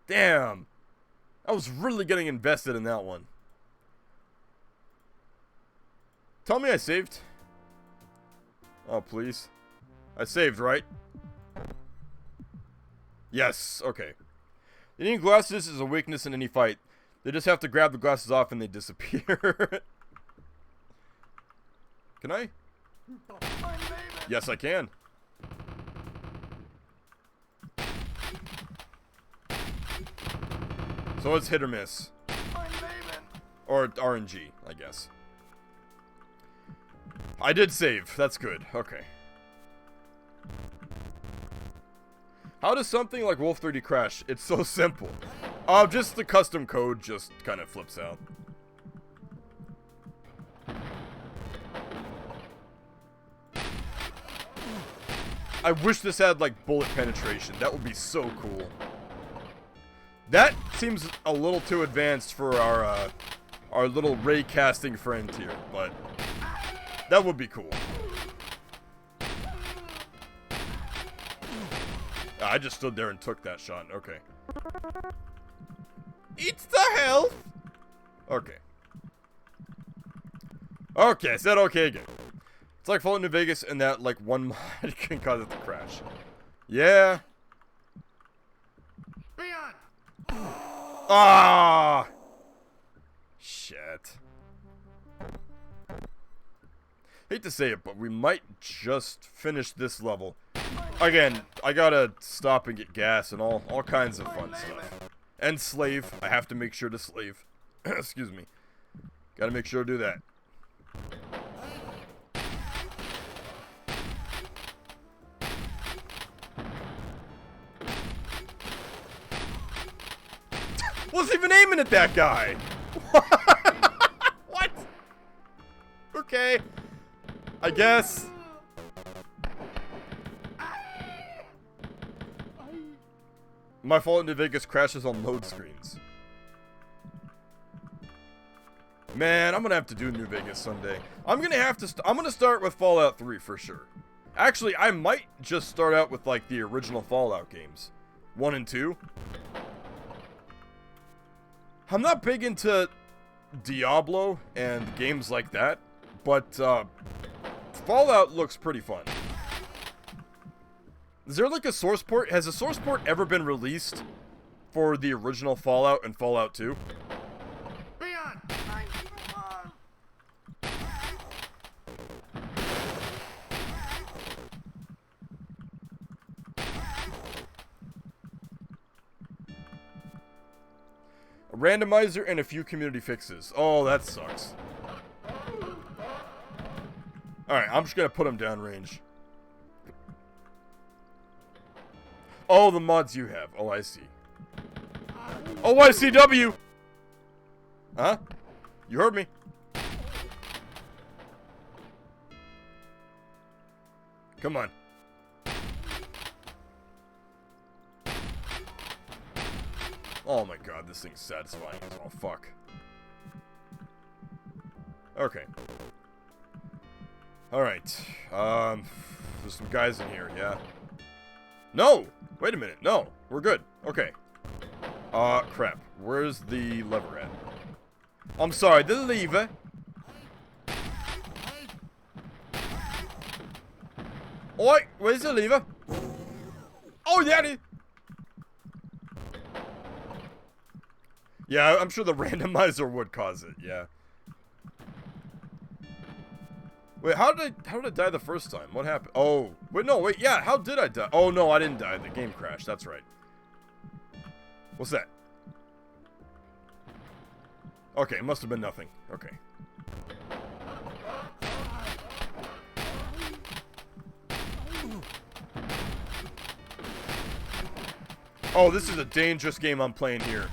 Damn! I was really getting invested in that one. Tell me I saved. Oh, please. I saved, right? Yes, okay. Needing glasses is a weakness in any fight. They just have to grab the glasses off and they disappear. Can I? Yes, I can. So it's hit or miss. Or RNG, I guess. I did save. That's good. Okay. How does something like Wolf 3D crash? It's so simple. Just the custom code just kind of flips out. I wish this had, like, bullet penetration. That would be so cool. That seems a little too advanced for our little ray casting friend here, but that would be cool. I just stood there and took that shot. Okay. It's the health! Okay. Okay, I said okay again. It's like Fallout New Vegas and that, like, one mod can cause it to crash. Yeah. Ah! Shit. Hate to say it, but we might just finish this level. Again, I gotta stop and get gas and all kinds of fun stuff. And slave. I have to make sure to slave. Excuse me. Gotta make sure to do that. Wasn't even aiming at that guy. What? Okay. I guess. My Fallout New Vegas crashes on load screens. Man, I'm gonna have to do New Vegas someday. I'm gonna start with Fallout 3 for sure. Actually, I might just start out with like the original Fallout games, 1 and 2. I'm not big into Diablo and games like that, but Fallout looks pretty fun. Is there like a source port? Has a source port ever been released for the original Fallout and Fallout 2? A randomizer and a few community fixes. Oh, that sucks. Alright, I'm just gonna put him downrange. Oh, the mods you have. Oh, I see. Oh, ECW! Huh? You heard me. Come on. Oh my god, this thing's satisfying as all fuck. Okay. Alright. There's some guys in here, yeah. No! Wait a minute, no. We're good. Okay. Crap. Where's the lever at? I'm sorry, the lever. Oi, where's the lever? Oh, there it is! Yeah, I'm sure the randomizer would cause it, yeah. Wait, how did I die the first time? What happened? Oh, wait, no, wait, yeah, how did I die? Oh, no, I didn't die. The game crashed, that's right. What's that? Okay, it must have been nothing. Okay. Oh, this is a dangerous game I'm playing here.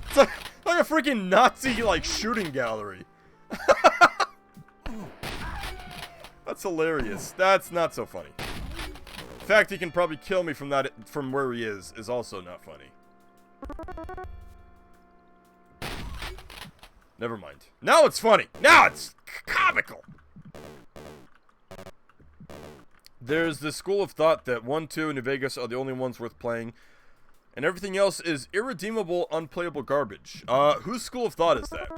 It's like a freaking Nazi, like, shooting gallery. That's hilarious. That's not so funny. The fact he can probably kill me from where he is also not funny. Never mind. Now it's funny. Now it's comical. There's this school of thought that 1, 2, and New Vegas are the only ones worth playing, and everything else is irredeemable, unplayable garbage. Whose school of thought is that?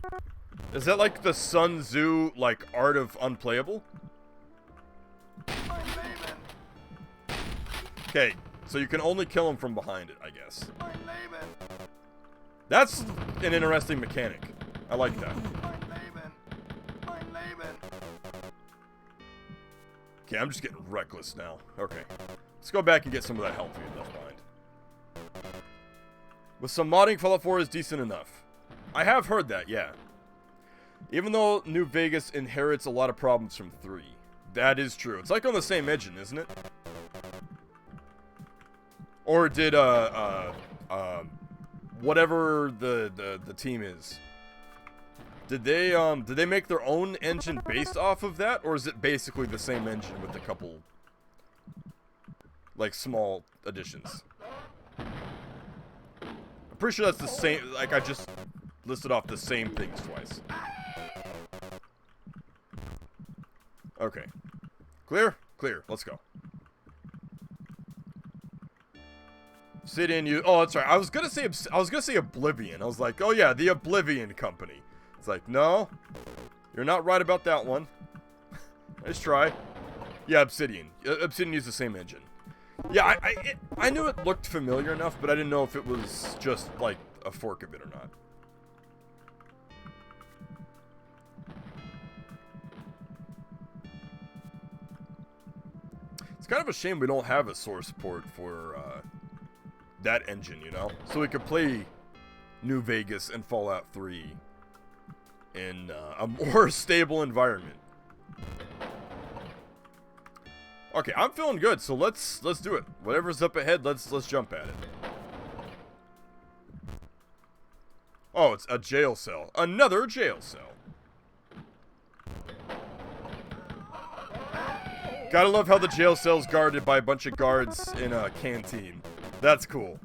Is that like the Sun Tzu, like, art of unplayable? Okay, so you can only kill him from behind it, I guess. That's an interesting mechanic. I like that. Okay, I'm just getting reckless now. Okay. Let's go back and get some of that health we left behind. With some modding, Fallout 4 is decent enough. I have heard that, yeah. Even though New Vegas inherits a lot of problems from 3. That is true. It's like on the same engine, isn't it? Or did, whatever the team is. Did they make their own engine based off of that? Or is it basically the same engine with a couple, like, small additions? I'm pretty sure that's the same, like, I just listed off the same things twice. Okay. Clear? Clear. Let's go. Sit in you. Oh, that's right. I was gonna say Oblivion. I was like, oh yeah, the Oblivion Company. It's like, no, you're not right about that one. Nice try. Yeah, Obsidian. Obsidian used the same engine. Yeah, I knew it looked familiar enough, but I didn't know if it was just like a fork of it or not. It's kind of a shame we don't have a source port for that engine, you know? So we could play New Vegas and Fallout 3 in a more stable environment. Okay, I'm feeling good, so let's do it. Whatever's up ahead, let's jump at it. Oh, it's a jail cell. Another jail cell. Gotta love how the jail cell's guarded by a bunch of guards in a canteen. That's cool.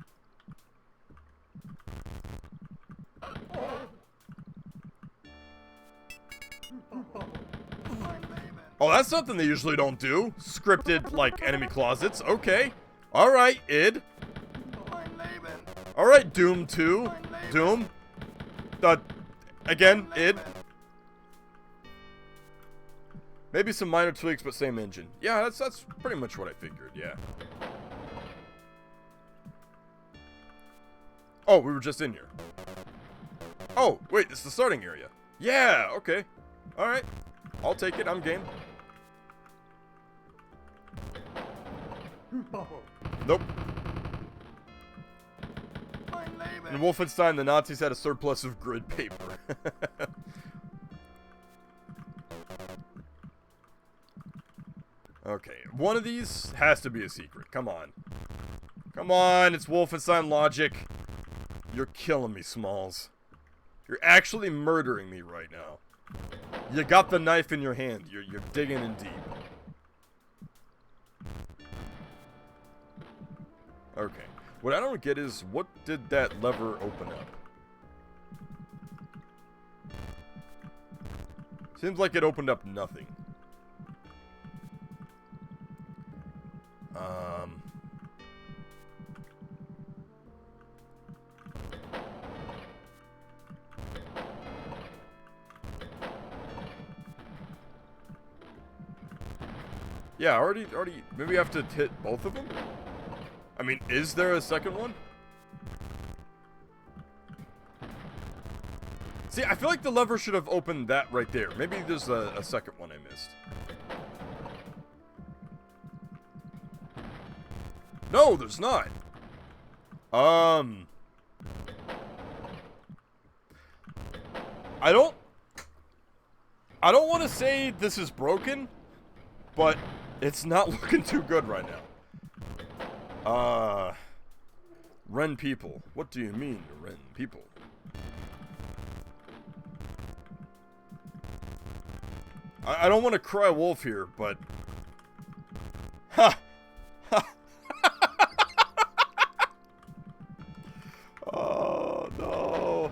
Oh, that's something they usually don't do. Scripted, like, enemy closets. Okay. Alright, id. Alright, Doom 2. Doom. Again, id. Maybe some minor tweaks, but same engine. Yeah, that's pretty much what I figured, yeah. Oh, we were just in here. Oh, wait, it's the starting area. Yeah, okay. Alright. I'll take it, I'm game. Nope. In Wolfenstein, the Nazis had a surplus of grid paper. Okay, one of these has to be a secret. Come on. Come on, it's Wolfenstein logic. You're killing me, Smalls. You're actually murdering me right now. You got the knife in your hand. You're digging in deep. Okay. What I don't get is, what did that lever open up? Seems like it opened up nothing. Yeah, already, maybe I have to hit both of them? I mean, is there a second one? See, I feel like the lever should have opened that right there. Maybe there's a second one I missed. No, there's not. I don't want to say this is broken, but it's not looking too good right now. Ren people. What do you mean, Ren people? I don't want to cry wolf here, but... Ha! Ha! Oh, no.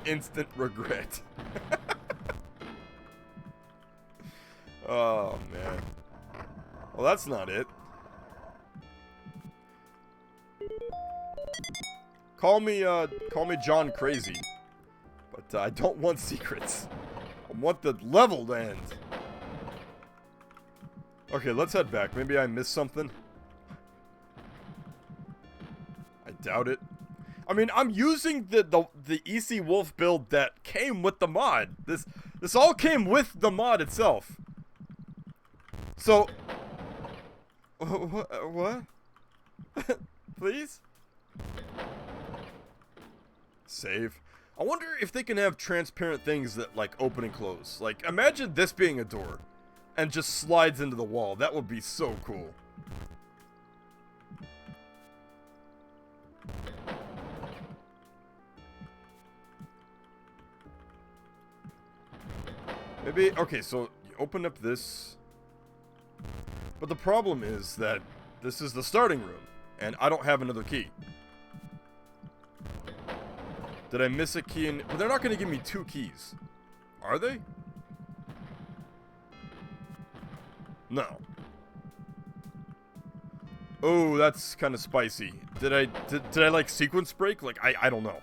Instant regret. Oh, man. Well, that's not it. Call me John Crazy. But I don't want secrets. I want the level to end. Okay, let's head back. Maybe I missed something. I doubt it. I mean, I'm using the ECWolf build that came with the mod. This all came with the mod itself. So, what? Please? Save. I wonder if they can have transparent things that, like, open and close. Like, imagine this being a door and just slides into the wall. That would be so cool. Maybe, okay, so you open up this. But the problem is that this is the starting room, and I don't have another key. Did I miss a key in... But they're not going to give me 2 keys. Are they? No. Oh, that's kind of spicy. Did I like sequence break? Like, I don't know.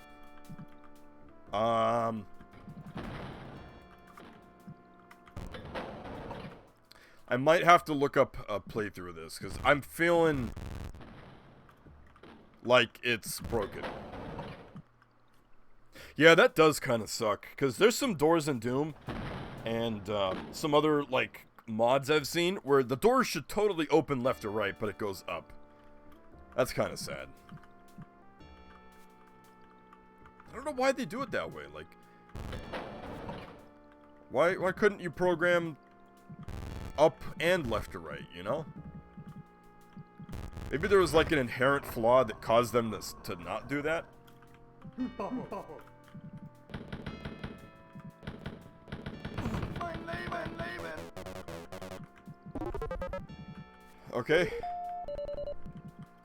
I might have to look up a playthrough of this, because I'm feeling like it's broken. Yeah, that does kind of suck, because there's some doors in Doom, and some other, like, mods I've seen, where the doors should totally open left or right, but it goes up. That's kind of sad. I don't know why they do it that way, like... Why couldn't you program up and left or right, you know? Maybe there was, like, an inherent flaw that caused them to not do that? Okay.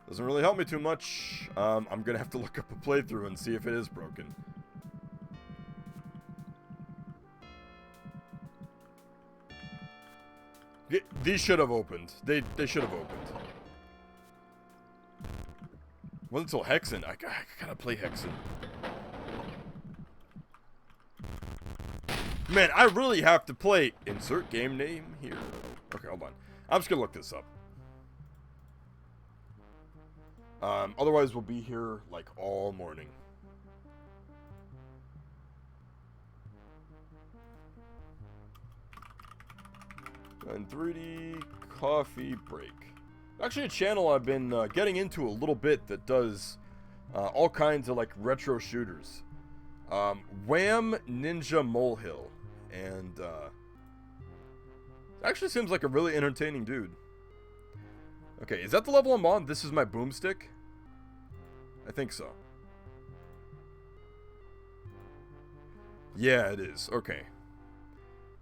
Doesn't really help me too much. I'm gonna have to look up a playthrough and see if it is broken. These should have opened. They should have opened. Wasn't until Hexen. I gotta play Hexen. Man, I really have to play... Insert game name here. Okay, hold on. I'm just gonna look this up. Otherwise we'll be here, like, all morning. And 3D coffee break. Actually, a channel I've been getting into a little bit that does all kinds of, like, retro shooters. Wham Ninja Molehill. And actually seems like a really entertaining dude. Okay, is that the level I'm on? This is my boomstick? I think so. Yeah, it is. Okay.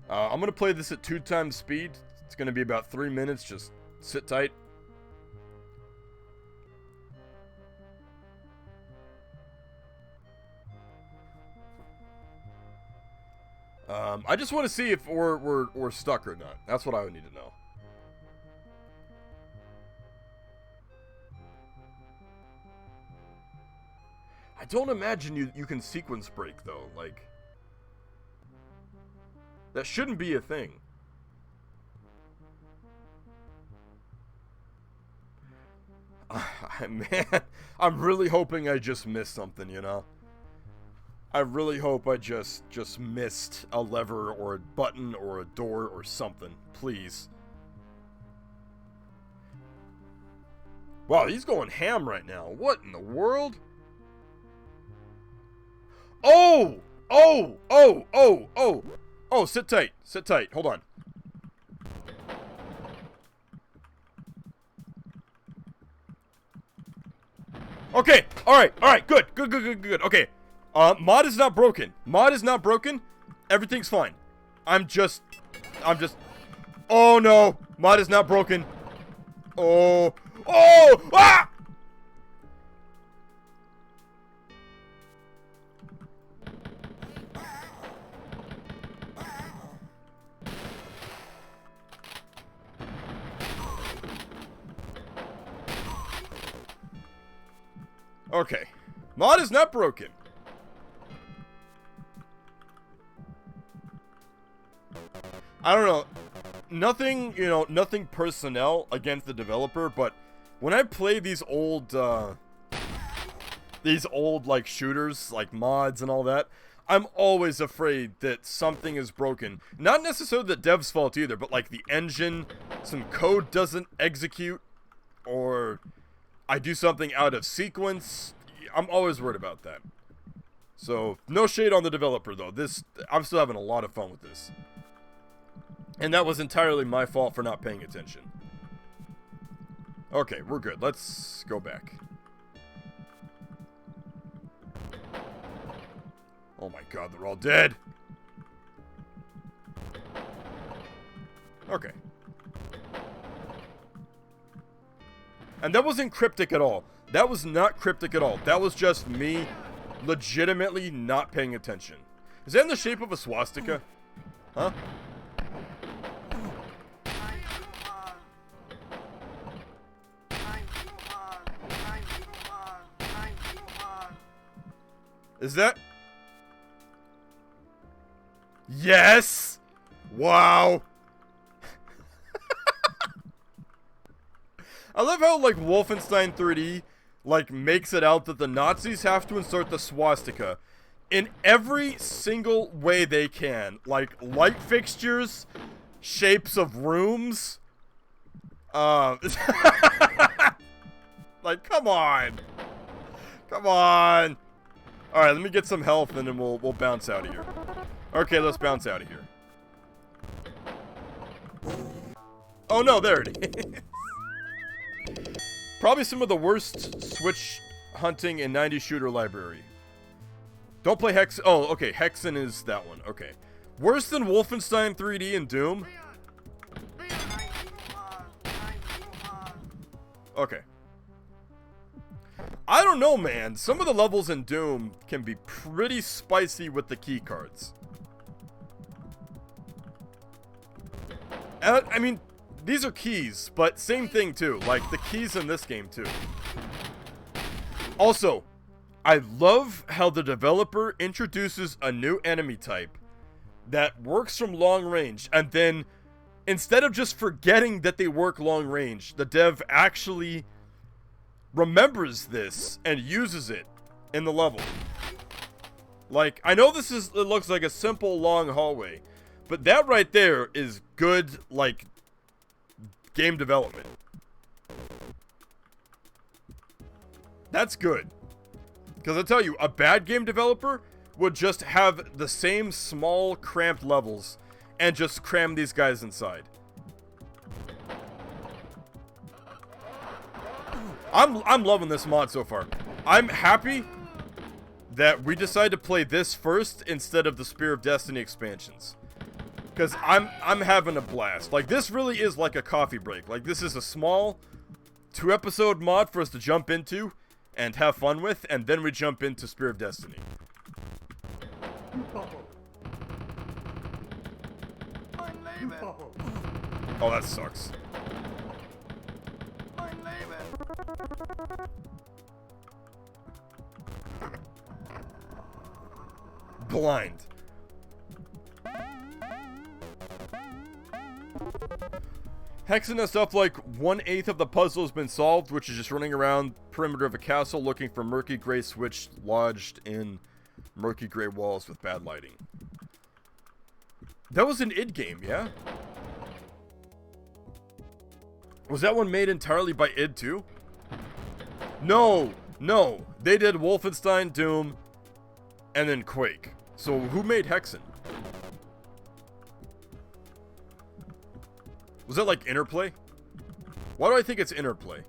I'm gonna play this at 2 times speed. It's gonna be about 3 minutes. Just sit tight. I just want to see if we're stuck or not. That's what I would need to know. I don't imagine you can sequence break, though. Like, that shouldn't be a thing. Man, I'm really hoping I just missed something, you know? I really hope I just missed a lever or a button or a door or something. Please. Wow, he's going ham right now. What in the world? Oh! Oh! Oh! Oh! Oh! Oh, sit tight. Sit tight. Hold on. Okay. Alright. Alright. Good. Good, good, good, good. Okay. Mod is not broken. Mod is not broken. Everything's fine. I'm just... Oh, no. Mod is not broken. Oh. Oh! Ah! Okay. Mod is not broken. I don't know. Nothing, you know, nothing personnel against the developer, but when I play these old these old, like, shooters, like mods and all that, I'm always afraid that something is broken. Not necessarily the dev's fault either, but like the engine, some code doesn't execute, or I do something out of sequence. I'm always worried about that. So, no shade on the developer though. I'm still having a lot of fun with this. And that was entirely my fault for not paying attention. Okay, we're good. Let's go back. Oh my god, they're all dead. Okay. And that wasn't cryptic at all. That was not cryptic at all. That was just me legitimately not paying attention. Is that in the shape of a swastika? Huh? Is that... Yes! Wow! I love how, like, Wolfenstein 3D, like, makes it out that the Nazis have to insert the swastika in every single way they can. Like, light fixtures, shapes of rooms. Like, come on! Come on! Alright, let me get some health and then we'll bounce out of here. Okay, let's bounce out of here. Oh no, there it is. Probably some of the worst Switch hunting in 90s shooter library. Don't play Hex. Oh, okay, Hexen is that one. Okay. Worse than Wolfenstein 3D and Doom? Okay. I don't know, man. Some of the levels in Doom can be pretty spicy with the key cards. I mean, these are keys, but same thing too. Like, the keys in this game too. Also, I love how the developer introduces a new enemy type that works from long range, and then instead of just forgetting that they work long range, the dev actually remembers this and uses it in the level. Like, I know it looks like a simple long hallway, but that right there is good, like, game development. That's good. Because I tell you, a bad game developer would just have the same small, cramped levels and just cram these guys inside. I'm loving this mod so far. I'm happy that we decided to play this first instead of the Spear of Destiny expansions. Because I'm having a blast. Like, this really is like a coffee break. Like, this is a small 2-episode mod for us to jump into and have fun with, and then we jump into Spear of Destiny. Oh, that sucks. Blind. Hexen has stuff like 1/8 of the puzzle has been solved, which is just running around perimeter of a castle looking for murky gray switch lodged in murky gray walls with bad lighting. That was an id game, yeah? Was that one made entirely by id too? No, no. They did Wolfenstein, Doom, and then Quake. So who made Hexen? Was that like Interplay? Why do I think it's Interplay?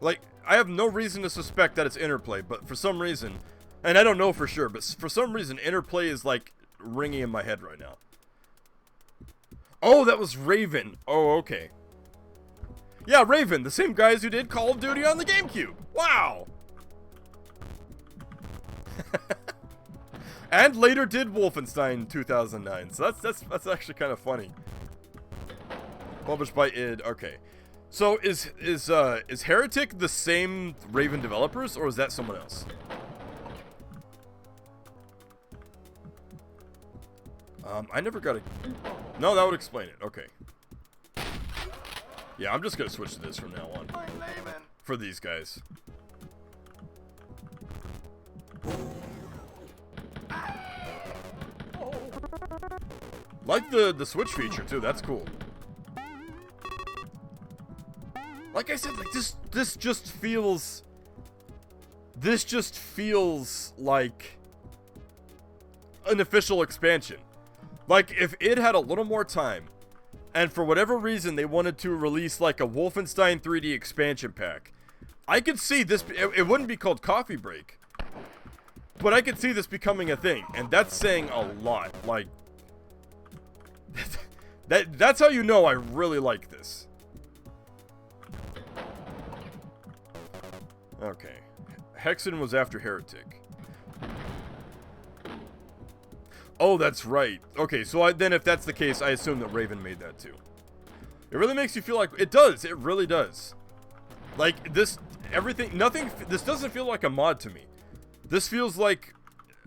Like, I have no reason to suspect that it's Interplay, but for some reason, and I don't know for sure, but for some reason, Interplay is like ringing in my head right now. Oh, that was Raven. Oh, okay. Yeah, Raven, the same guys who did Call of Duty on the GameCube. Wow. And later did Wolfenstein 2009. So that's actually kind of funny. Published by id. Okay. So is Heretic the same Raven developers, or is that someone else? I never got a... No, that would explain it. Okay. Yeah, I'm just gonna switch to this from now on. For these guys. Like the switch feature too, that's cool. Like I said, like this just feels like an official expansion. Like if it had a little more time, and for whatever reason they wanted to release like a Wolfenstein 3D expansion pack, I could see this. It wouldn't be called Coffee Break, but I could see this becoming a thing, and that's saying a lot. Like that's how you know I really like this. Okay, Hexen was after Heretic. Oh, that's right. Okay, so then if that's the case, I assume that Raven made that too. It really makes you feel like it does. It really does. Like this, everything, nothing. This doesn't feel like a mod to me. This feels like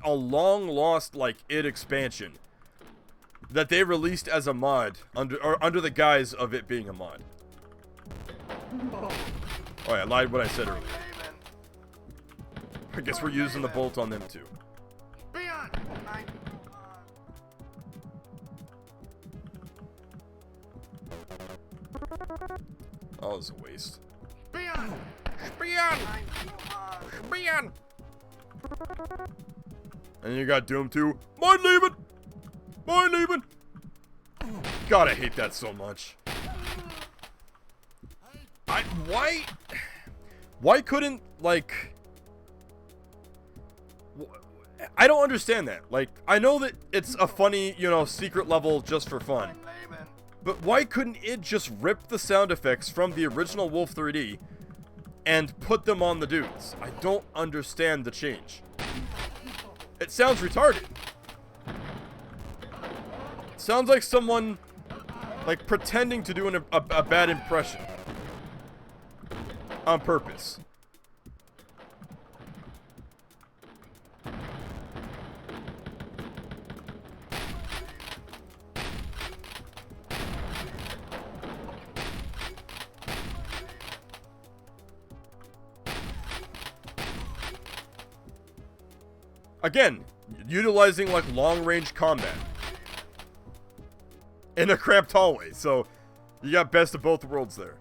a long lost like id expansion that they released as a mod under the guise of it being a mod. Oh, I lied what I said earlier. I guess we're using the bolt on them too. Oh, it's a waste. And you got Doom 2. Mine leaving! Mine leaving! God, I hate that so much. Why couldn't, like... I don't understand that. Like, I know that it's a funny, you know, secret level just for fun. But why couldn't it just rip the sound effects from the original Wolf 3D and put them on the dudes? I don't understand the change. It sounds retarded. It sounds like someone, like, pretending to do a bad impression. On purpose. Again, utilizing like long-range combat in a cramped hallway, so you got best of both worlds there.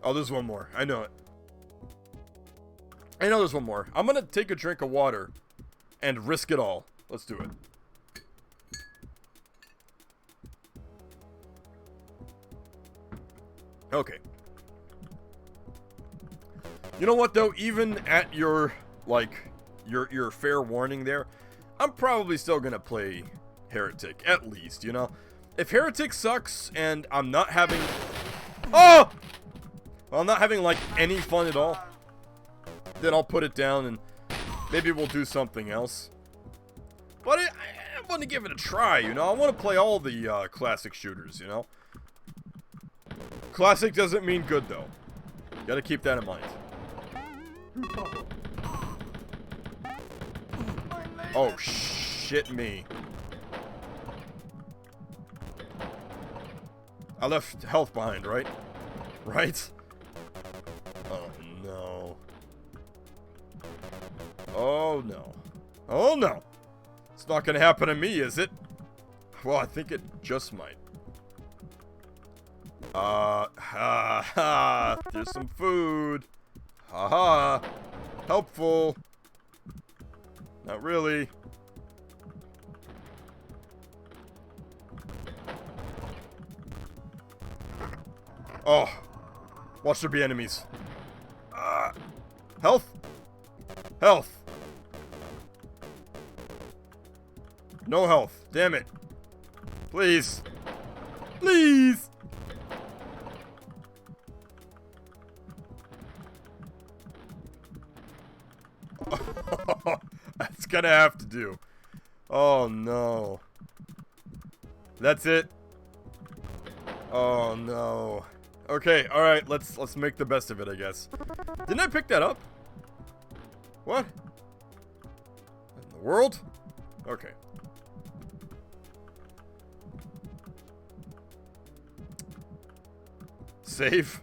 Oh, there's one more. I know it. I know there's one more. I'm gonna take a drink of water and risk it all. Let's do it. Okay. You know what though? Even at your like your fair warning there, I'm probably still gonna play Heretic, at least, you know? If Heretic sucks and I'm not having... Oh! Well, I'm not having, like, any fun at all, then I'll put it down and maybe we'll do something else. But I want to give it a try, you know? I want to play all the classic shooters, you know? Classic doesn't mean good, though. Gotta keep that in mind. Oh, shit me. I left health behind, right? Right? Oh, no. Oh, no. Oh, no. It's not gonna happen to me, is it? Well, I think it just might. There's some food. Haha. Helpful. Not really. Oh. Watch there be enemies. Health. Health. No health. Damn it. Please. Please. That's gonna have to do. Oh no. That's it. Oh no. Okay, alright, let's make the best of it, I guess. Didn't I pick that up? What? In the world? Okay. Save?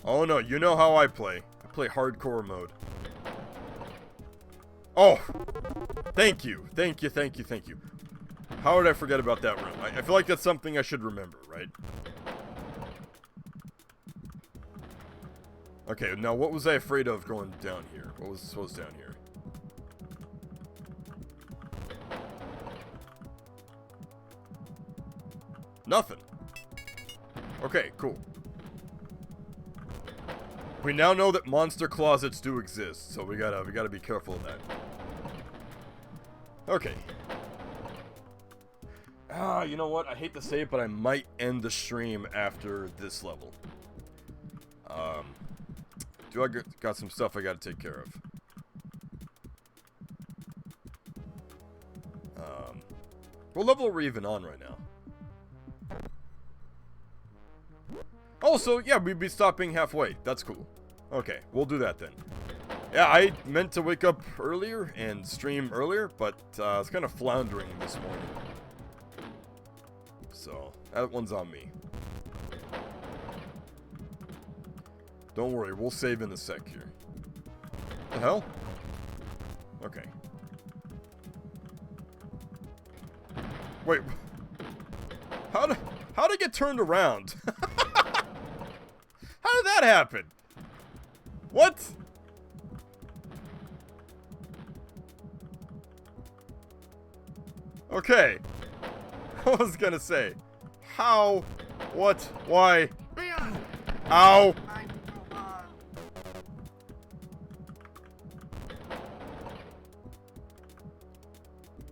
Oh no, you know how I play. I play hardcore mode. Oh! Thank you. Thank you, thank you, thank you. How did I forget about that room? I feel like that's something I should remember, right? Okay, now what was I afraid of going down here? What was down here? Nothing. Okay, cool. We now know that monster closets do exist, so we gotta be careful of that. Okay. Ah, you know what? I hate to say it, but I might end the stream after this level. Got some stuff I gotta take care of. What level are we even on right now? Oh, so yeah, we'd be stopping halfway. That's cool. Okay, we'll do that then. Yeah, I meant to wake up earlier and stream earlier, but I was kind of floundering this morning. So, that one's on me. Don't worry, we'll save in a sec here. The hell? Okay. Wait. How'd I get turned around? How did that happen? What? Okay. I was gonna say. How? What? Why? Ow!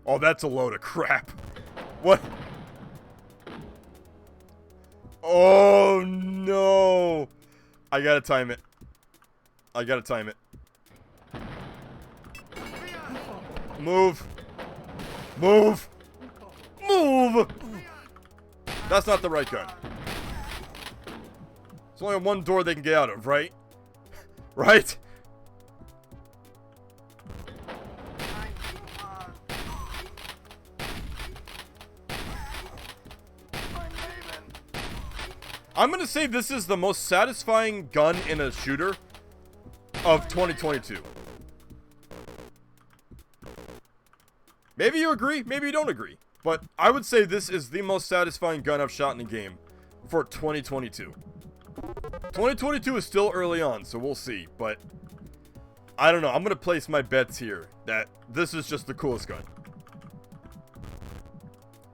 Oh, that's a load of crap. What? Oh, no. I gotta time it. I gotta time it. Move. Move. Move. That's not the right gun. There's only one door they can get out of, right? Right? I'm gonna say this is the most satisfying gun in a shooter of 2022. Maybe you agree, maybe you don't agree. But I would say this is the most satisfying gun I've shot in a game for 2022. 2022 is still early on, so we'll see. But I don't know, I'm gonna place my bets here that this is just the coolest gun.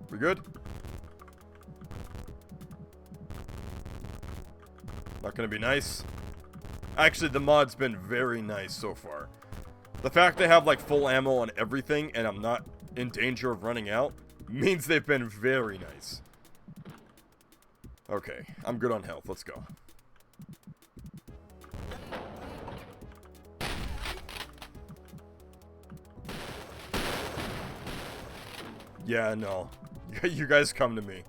We good? Not gonna be nice. Actually, the mod's been very nice so far. The fact they have like full ammo on everything and I'm not in danger of running out means they've been very nice. Okay, I'm good on health. Let's go. Yeah, no. You guys come to me.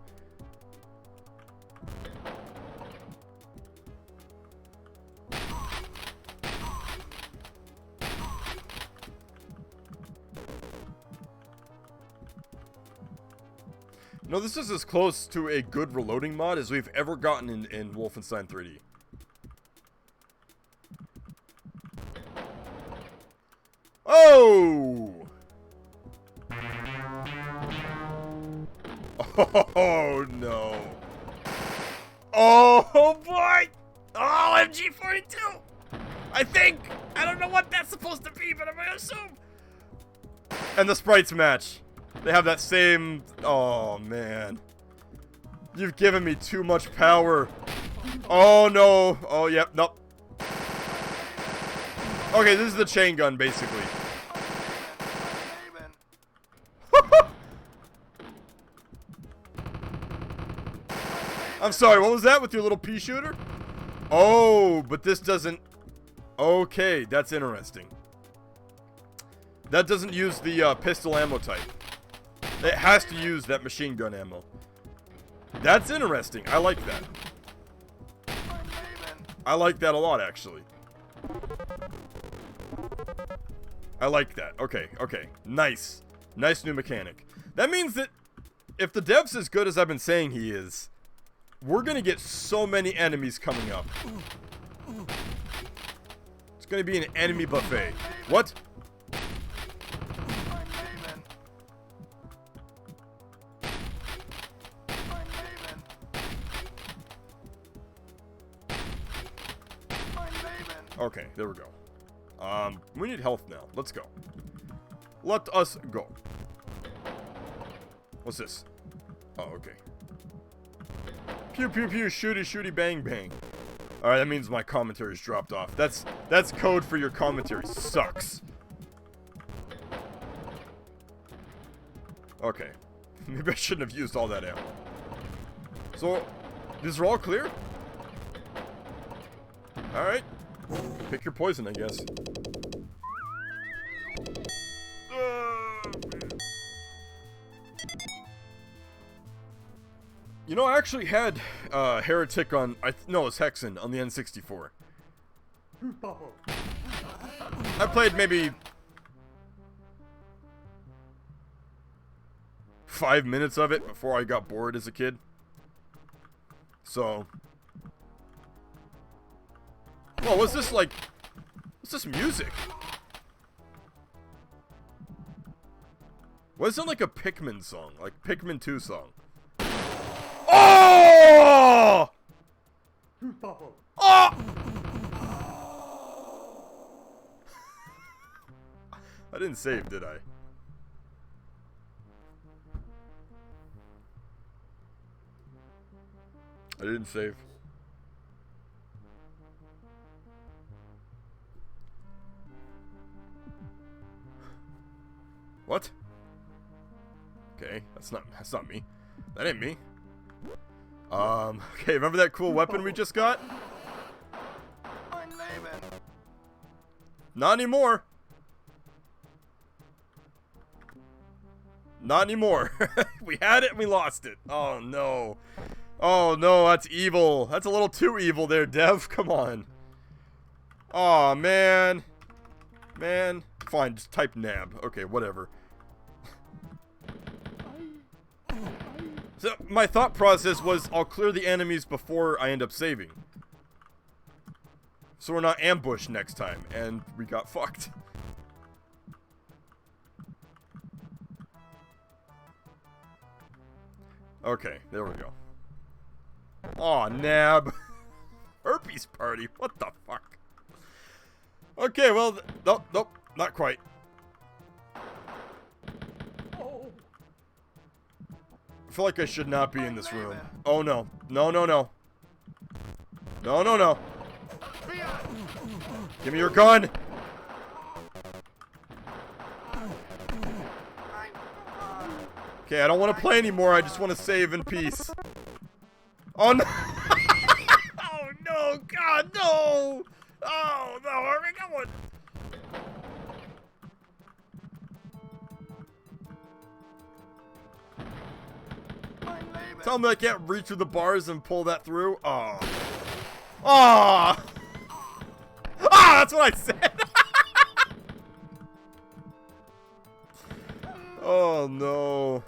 No, this is as close to a good reloading mod as we've ever gotten in Wolfenstein 3D. Oh! Oh, no. Oh, boy! Oh, MG42! I think! I don't know what that's supposed to be, but I'm gonna assume. And the sprites match. They have that same... Oh, man. You've given me too much power. Oh, no. Oh, yep. Nope. Okay, this is the chain gun, basically. I'm sorry, what was that with your little pea shooter? Oh, but this doesn't... Okay, that's interesting. That doesn't use the pistol ammo type. It has to use that machine gun ammo. That's interesting. I like that. I like that a lot, actually. I like that. Okay, okay. Nice. Nice new mechanic. That means that if the dev's as good as I've been saying he is, we're gonna get so many enemies coming up. It's gonna be an enemy buffet. What? Okay, there we go. We need health now. Let's go. Let us go. What's this? Oh, okay. Pew pew pew, shooty shooty bang bang. Alright, that means my commentary's dropped off. That's code for your commentary sucks. Okay. Maybe I shouldn't have used all that ammo. So, these are all clear? Alright. Pick your poison, I guess. You know, I actually had Heretic on... no, it's Hexen on the N64. I played maybe 5 minutes of it before I got bored as a kid. So... Whoa, what's this like? What's this music? Wasn't like a Pikmin song, like Pikmin 2 song. Oh! Oh! I didn't save, did I? I didn't save. What? Okay, that's not me. That ain't me. Okay, remember that cool weapon we just got? Not anymore. Not anymore. We had it and we lost it. Oh no. Oh no, that's evil. That's a little too evil there, Dev. Come on. Oh man. Man. Fine, just type nab. Okay, whatever. So, my thought process was, I'll clear the enemies before I end up saving. So we're not ambushed next time, and we got fucked. Okay, there we go. Aw, nab. Herpes party, what the fuck? Okay, well, nope, not quite. I feel like I should not be in this room. Oh no. No, no, no. No, no, no. Give me your gun! Okay, I don't want to play anymore. I just want to save in peace. Oh no! Oh no! God, no! Oh no! Where are we going? Tell me I can't reach through the bars and pull that through? Oh. Oh! Ah, that's what I said! Oh no.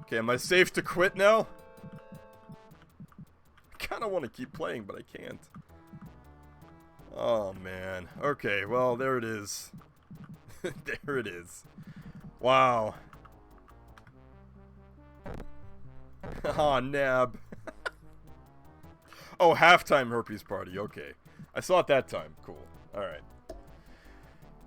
Okay, am I safe to quit now? I kinda want to keep playing, but I can't. Oh man. Okay, well, there it is. There it is. Wow. Aw, nab. Oh, halftime herpes party. Okay. I saw it that time. Cool. Alright.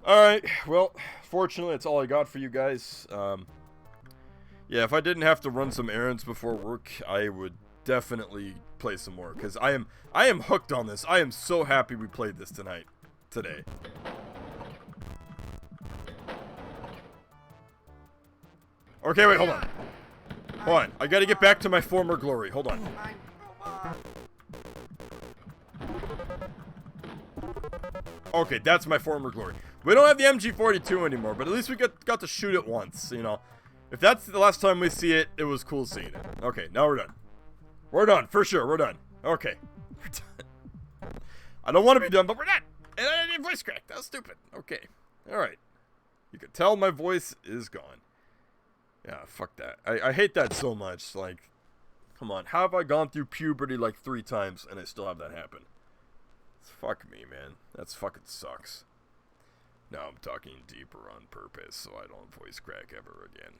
Alright. Well, fortunately, that's all I got for you guys. Yeah, if I didn't have to run some errands before work, I would definitely play some more. Because I am hooked on this. I am so happy we played this today. Okay, wait, hold on. Hold on, I gotta get back to my former glory. Hold on. Okay, that's my former glory. We don't have the MG42 anymore, but at least we got to shoot it once, you know. If that's the last time we see it, it was cool seeing it. Okay, now we're done. We're done, for sure, we're done. Okay. We're done. I don't want to be done, but we're done. And I did voice crack, that was stupid. Okay, alright. You can tell my voice is gone. Yeah, fuck that. I hate that so much. Like, come on. How have I gone through puberty like 3 times and I still have that happen? Fuck me, man. That's fucking sucks. Now I'm talking deeper on purpose so I don't voice crack ever again.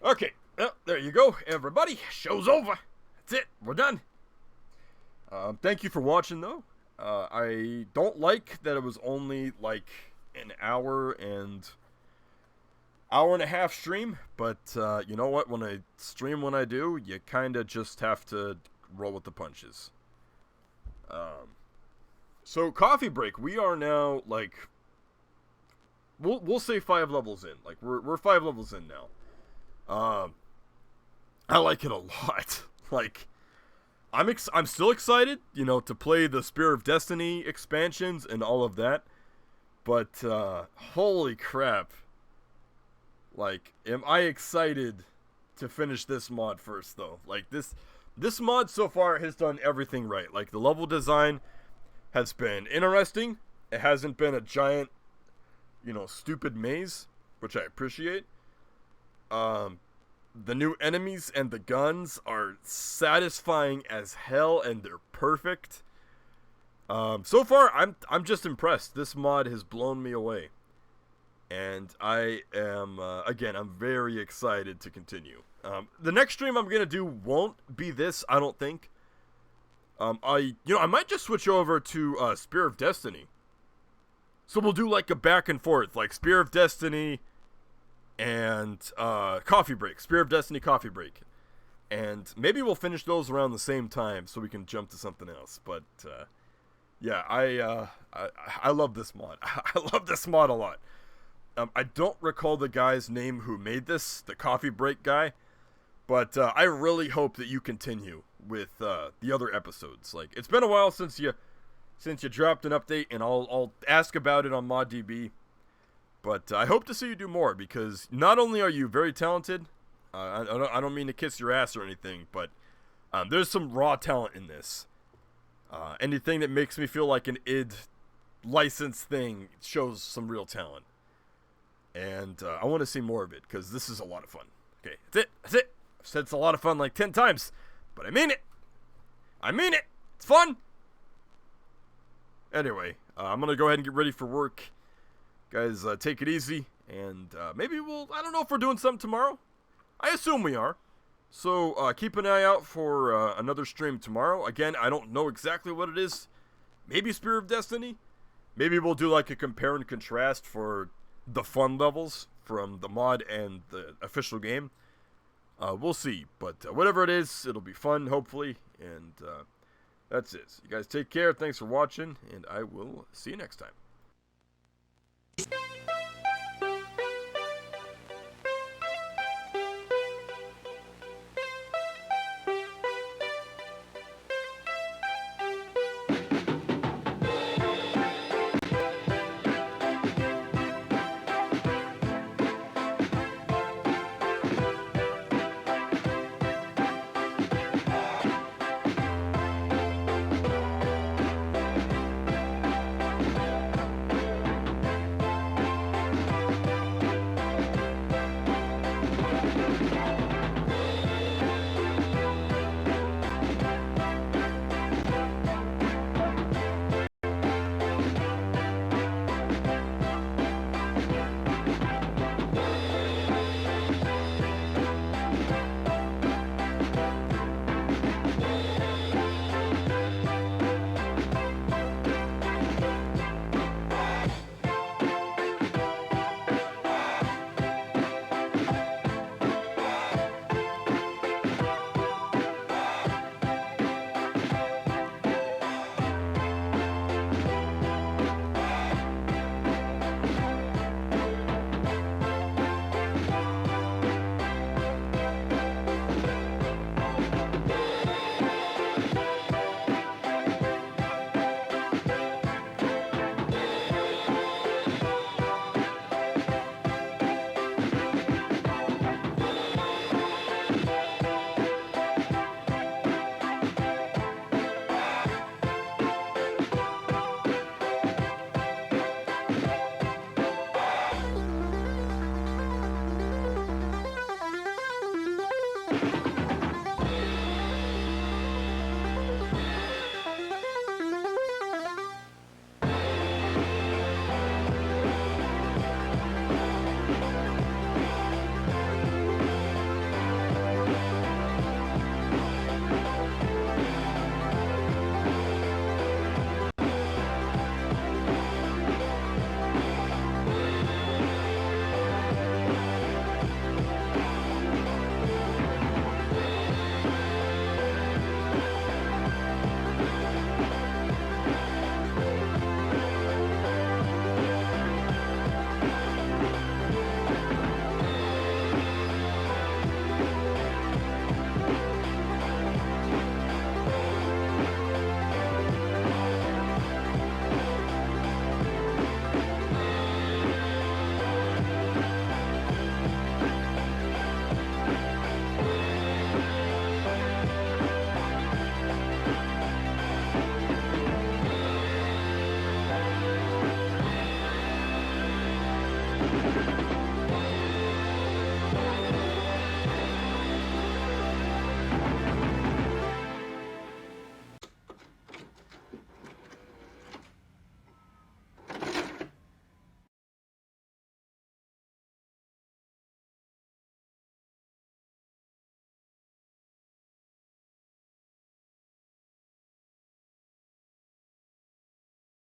Okay, well, there you go, everybody. Show's over. That's it. We're done. Thank you for watching, though. I don't like that it was only like an hour and a half stream, but you know what? When I stream when I do, you kind of just have to roll with the punches. So coffee break. We are now like we'll say 5 levels in. Like we're 5 levels in now. I like it a lot. Like I'm still excited, you know, to play the Spear of Destiny expansions and all of that. But holy crap. Like, am I excited to finish this mod first, though? Like, this mod so far has done everything right. Like, the level design has been interesting. It hasn't been a giant, you know, stupid maze, which I appreciate. The new enemies and the guns are satisfying as hell, and they're perfect. So far, I'm just impressed. This mod has blown me away. And I am, again, I'm very excited to continue. The next stream I'm going to do won't be this, I don't think. I might just switch over to Spear of Destiny. So we'll do like a back and forth, like Spear of Destiny and Coffee Break. Spear of Destiny, Coffee Break. And maybe we'll finish those around the same time so we can jump to something else. But, yeah, I love this mod. I love this mod a lot. I don't recall the guy's name who made this, the Coffee Break guy, but I really hope that you continue with the other episodes. Like, it's been a while since you dropped an update, and I'll ask about it on ModDB. But I hope to see you do more, because not only are you very talented, I don't mean to kiss your ass or anything, but there's some raw talent in this. Anything that makes me feel like an id licensed thing shows some real talent. And I want to see more of it, because this is a lot of fun. Okay, that's it. I've said it's a lot of fun like 10 times, but I mean it. It's fun. Anyway, I'm going to go ahead and get ready for work. Guys, take it easy, and maybe I don't know if we're doing something tomorrow. I assume we are. So keep an eye out for another stream tomorrow. Again, I don't know exactly what it is. Maybe Spear of Destiny. Maybe we'll do like a compare and contrast for the fun levels from the mod and the official game. We'll see, but whatever it is, it'll be fun, hopefully, and that's it. You guys take care, thanks for watching, and I will see you next time.